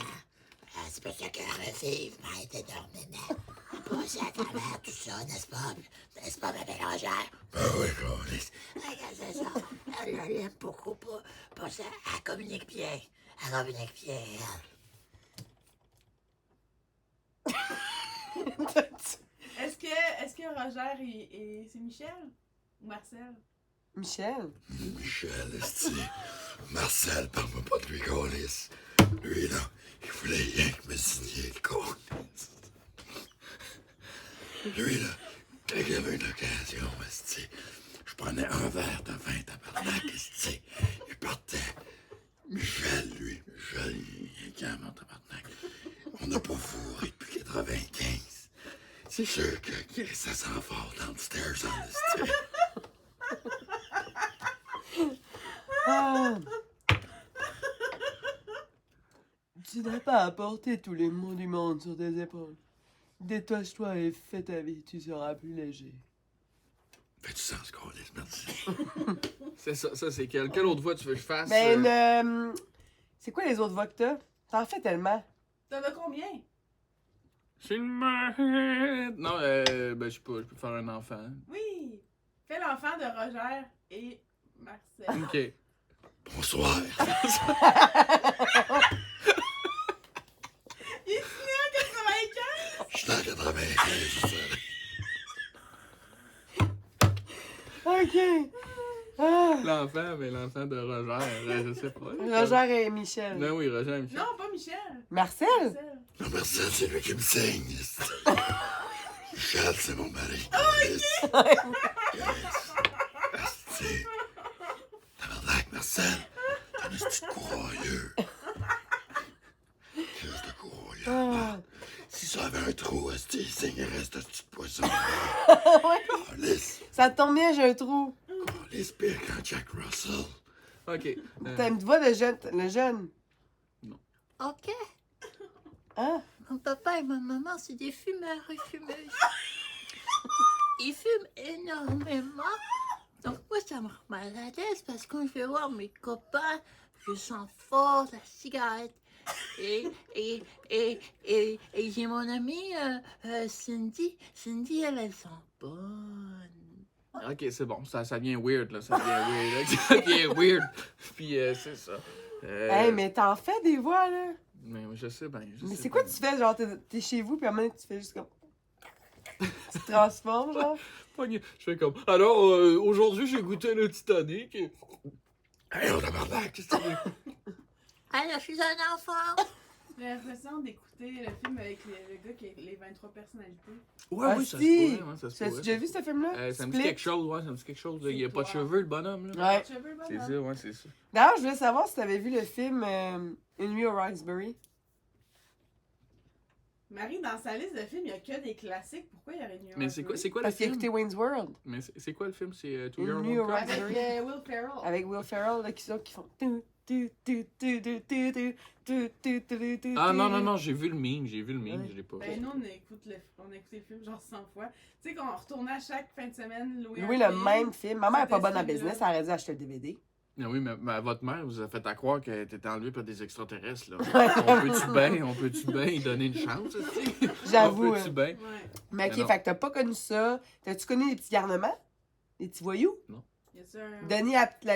C'est pour ça que Revive m'a aidé énormément à passer à travers tout ça, n'est-ce pas? N'est-ce pas, ma mélangère? Ben oui, câlisse. C'est ça. Elle l'aime beaucoup pour ça. Elle communique bien. Elle communique bien. Est-ce que Roger c'est Michel? Ou Marcel? Michel? Michel, esti. Marcel, parle-moi pas de lui, câlisse. Lui, là, il voulait rien que me signer le câlisse. Lui, là, quand il avait une occasion, esti, je prenais un verre de vin, tabarnak, esti. Il partait. Michel, lui, Michel, il est calme, mon tabarnak. On n'a pas fourré depuis 95. C'est sûr que ça sent fort downstairs, en esti. Ah. Tu n'as pas à porter tous les maux du monde sur tes épaules. Détache-toi et fais ta vie, tu seras plus léger. Fais-tu sens, câlisse, merci. C'est ça, c'est quelle autre voix tu veux que je fasse? Ben, c'est quoi les autres voix que t'as? T'en fais tellement. T'en as combien? C'est une merde. Non, ben, je sais pas, je peux faire un enfant. Oui! Fais l'enfant de Roger et Marcel. Ok. Bonsoir. Il est signé en 95! Je suis en 95, OK. Ah. L'enfant, mais l'enfant de Roger, je sais pas. Roger et Michel. Ben oui, Roger et Michel. Non, pas Michel. Marcel? Marcel. Non, Marcel, c'est lui qui me signe. esti. Michel, c'est mon mari. Câlisse. Esti. Tabarnak, Marcel. T'es un esti de courroyeux. Qu'est-ce de courroyeux? Ah. Si ça avait un trou, esti, il signerait ce petit poisson. Câlisse. Ça te tombe bien, j'ai un trou. Câlisse, pire qu'un Jack Russell. Ok. T'as une voix de jeune. Le jeune. Ok. Hein? Mon papa et ma maman, c'est des fumeurs et fumeuses. Ils fument énormément. Donc moi, ça me rend mal à l'aise parce que quand je vais voir mes copains, je sens fort la cigarette. Et j'ai mon amie Cindy. Cindy, elle sent bonne. Ok, c'est bon, ça devient weird, là. Ça devient weird. Ça devient weird. Puis, c'est ça. Hey, mais t'en fais des voix, là. Mais je sais bien. Mais c'est quoi tu fais? Genre, t'es chez vous, puis à un moment donné, tu fais juste comme. Tu te transformes, genre? Je fais comme. Alors, aujourd'hui, j'ai goûté le Titanic. Hey, on tabarnak, qu'est-ce que tu veux? Alors, je suis un enfant. J'ai l'impression d'écouter le film avec le gars qui a les 23 personnalités. Ouais, Ah, oui, ça se si! pourrait, ouais, ça se T'as pourrait. déjà vu ce film-là? Ça me dit Split? quelque chose, ouais, ça me dit quelque chose. Il y a C'est pas de toi. cheveux, le bonhomme, là. Ouais. Cheveux, bon, C'est hein? ça, ouais, c'est ça. D'ailleurs, je voulais savoir si t'avais vu le film Une nuit au Roxbury. Marie, dans sa liste de films, il n'y a que des classiques. Pourquoi il y aurait une Mais c'est quoi le Parce qu'il a film? écouté Wayne's World. Mais c'est quoi le film? C'est Two Une Year nuit au Old Cup? Avec Roxbury. Will Ferrell. Avec Will Ferrell, là, qui font. Ah non, j'ai vu le meme, je l'ai pas Ben, vu. nous, on a écouté le film genre 100 fois. Tu sais, qu'on retournait à chaque fin de semaine louer Louer un le film. même film. Ma mère est pas C'était bonne en celui-là. business, elle aurait dû acheter le DVD. Ah oui, mais votre mère vous a fait à croire qu'elle était enlevée par des extraterrestres, là. On peut-tu bien y donner une chance, aussi? J'avoue. On peut-tu bien? Ouais. Mais Mais ok, non. fait que t'as pas connu ça. T'as-tu connu les petits garnements? Les petits voyous? Y a-tu un.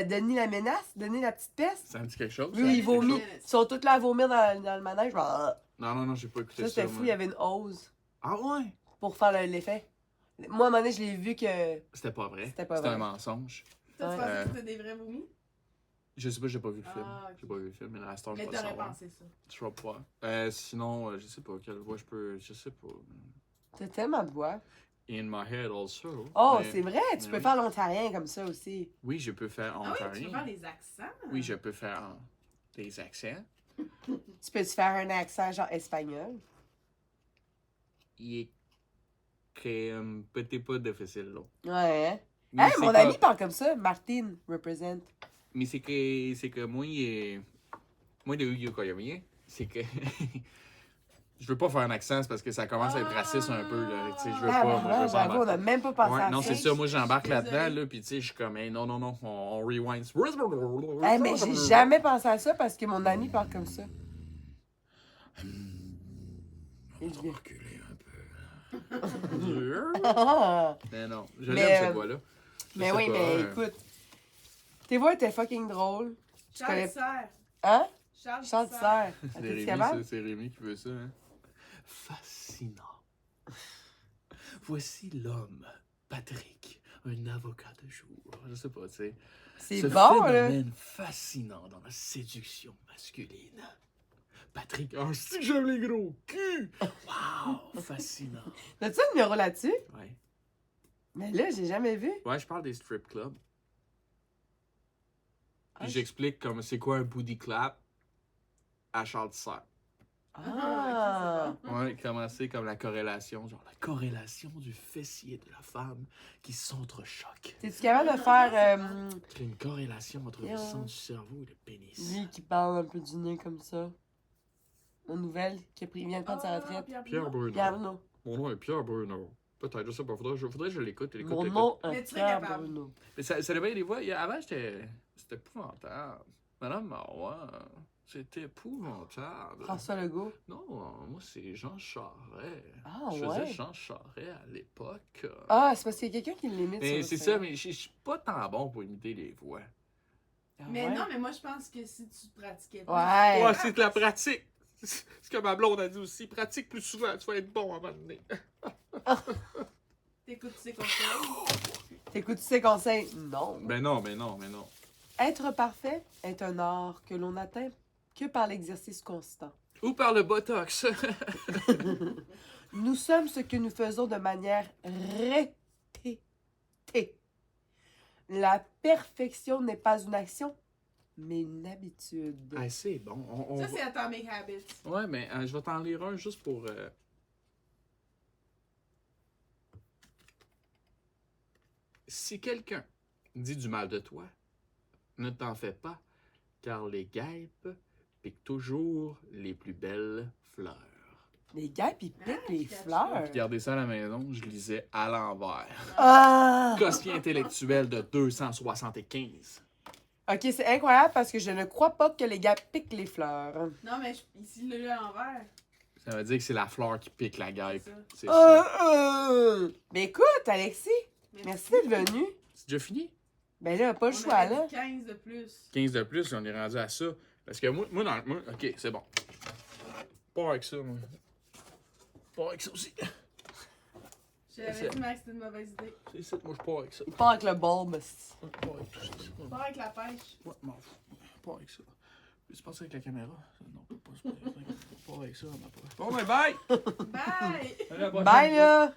Denis la menace? Denis la petite peste? Ça me dit quelque chose? Oui, ça? ils Denis la vomissent. menace. Ils sont tous là à vomir dans le manège. Ah. Non, j'ai pas écouté Ça, ça. c'était fou. moi. Il y avait une hausse Ah ouais? pour faire l'effet. Moi, à un moment donné, je l'ai vu que C'était pas vrai. C'était pas C'était vrai. un mensonge. Toi, tu Ouais. pensais que c'était des vrais vomis? Je sais pas, j'ai pas vu le film. Ah, ok. J'ai pas vu le film, mais à l'instant, je Mais peux pas t'aurais savoir. pensé ça. Je vais pas. Sinon, je sais pas quelle voix je peux. Je sais pas. t'as tellement de voix. In my head also. Oh, Mais- c'est vrai, tu mais peux oui. faire l'ontarien comme ça aussi. Oui, je peux faire Ah oui, tu ontarien. peux faire les accents? Oui, je peux faire des accents. Tu peux-tu faire un accent genre espagnol? Il est peut-être pas difficile, là. Ouais, hein? Mais Hey, c'est mon pas- ami parle comme ça. Martine represent. Mais c'est que moi, moi, de où il vient, c'est que. Je veux pas faire un accent, c'est parce que ça commence à être raciste un peu, là. Tu sais, je veux Ah, pas. ben, Moi, je veux pas j'avoue, on embarquer. a même pas pensé Ouais, à non, ça. c'est ça. Moi, j'embarque Désolée. là-dedans, là, puis tu sais, je suis comme, hey, non, on rewind. Hey, mais j'ai jamais pensé à ça parce que mon ami parle comme ça. On va reculer un peu. Ah! Mais non, je Mais, l'aime cette voix-là. Je Mais sais oui, pas, mais écoute. Tes voix étaient fucking drôles. Charles connais- Serre. Hein? Charles Charles Serre. Serre. C'est T'es-tu Rémi, capable? ça, c'est Rémi qui veut ça. Hein. Fascinant. Voici l'homme, Patrick, un avocat de jour. Je sais pas, tu sais. C'est Ce bon, là. phénomène fascinant dans la séduction masculine. Patrick, oh, c'est que j'aime les gros culs! Wow, fascinant. T'as-tu un numéro là-dessus? Ouais. Mais là, j'ai jamais vu. Ouais, je parle des strip clubs. Ah, Puis j'explique comme c'est quoi un booty clap à Charles Serre. Ah! Ouais, comment c'est comme la corrélation, genre la corrélation du fessier de la femme qui s'entrechoque. T'es-tu capable de faire C'est une corrélation entre le Yeah. centre du cerveau et le pénis. lui qui parle un peu du nez comme ça? Aux nouvelles, qui vient de prendre sa retraite. Pierre Bruno. Pierre Bruno. Mon nom est Pierre Bruno. Peut-être, je sais pas, faudrait que je l'écoute. Mon nom Mais est tu serais Pierre capable. Bruno. Mais ça devait des voix. Avant, c'était épouvantable. Madame Marois, c'était épouvantable. François Legault. Non, moi, c'est Jean Charest. Ah, Je ouais? faisais Jean Charest à l'époque. Ah, c'est parce qu'il y a quelqu'un qui l'imite. Mais sur c'est le ça, scène. mais je suis pas tant bon pour imiter les voix. Ah, Mais ouais? non, mais moi, je pense que si tu pratiquais pas. Ouais. Ouais, c'est de la pratique. C'est ce que ma blonde a dit aussi. Pratique plus souvent, tu vas être bon à un moment donné. T'écoutes ses conseils. T'écoutes ses conseils? Non. Ben non. Être parfait est un art que l'on atteint que par l'exercice constant. Ou par le botox. Nous sommes ce que nous faisons de manière répétée. La perfection n'est pas une action, mais une habitude. Ah, c'est bon. Ça, c'est Atomic Habits. Ouais, mais je vais t'en lire un juste pour. Si quelqu'un dit du mal de toi, ne t'en fais pas, car les guêpes piquent toujours les plus belles fleurs. Les gars, ils piquent les je fleurs. Regardez ça à la maison, je lisais à l'envers. Ah! Quotient intellectuel de 275. Ok, c'est incroyable parce que je ne crois pas que les gars piquent les fleurs. Non, mais ici, le lieu à l'envers. Ça veut dire que c'est la fleur qui pique la guêpe. C'est ça. C'est ça. Mais écoute, Alexis, merci d'être venu. C'est déjà fini? Ben là, pas le On choix, avait là. dit 15 de plus. 15 de plus, on est rendu à ça. Parce que moi ok, c'est bon. Pas avec ça, moi. Pas avec ça aussi. J'avais dit, Max, c'était une mauvaise idée. C'est ça, moi je pars avec ça. Pas avec le bulbe. Pas avec tout ça. Pas avec la pêche. Ouais, m'en fous. Pas avec ça. Peux-tu passer avec la caméra? Non, pas avec ça, on n'a pas. Bon, ben bye! Bye! À la prochaine. Bye, là!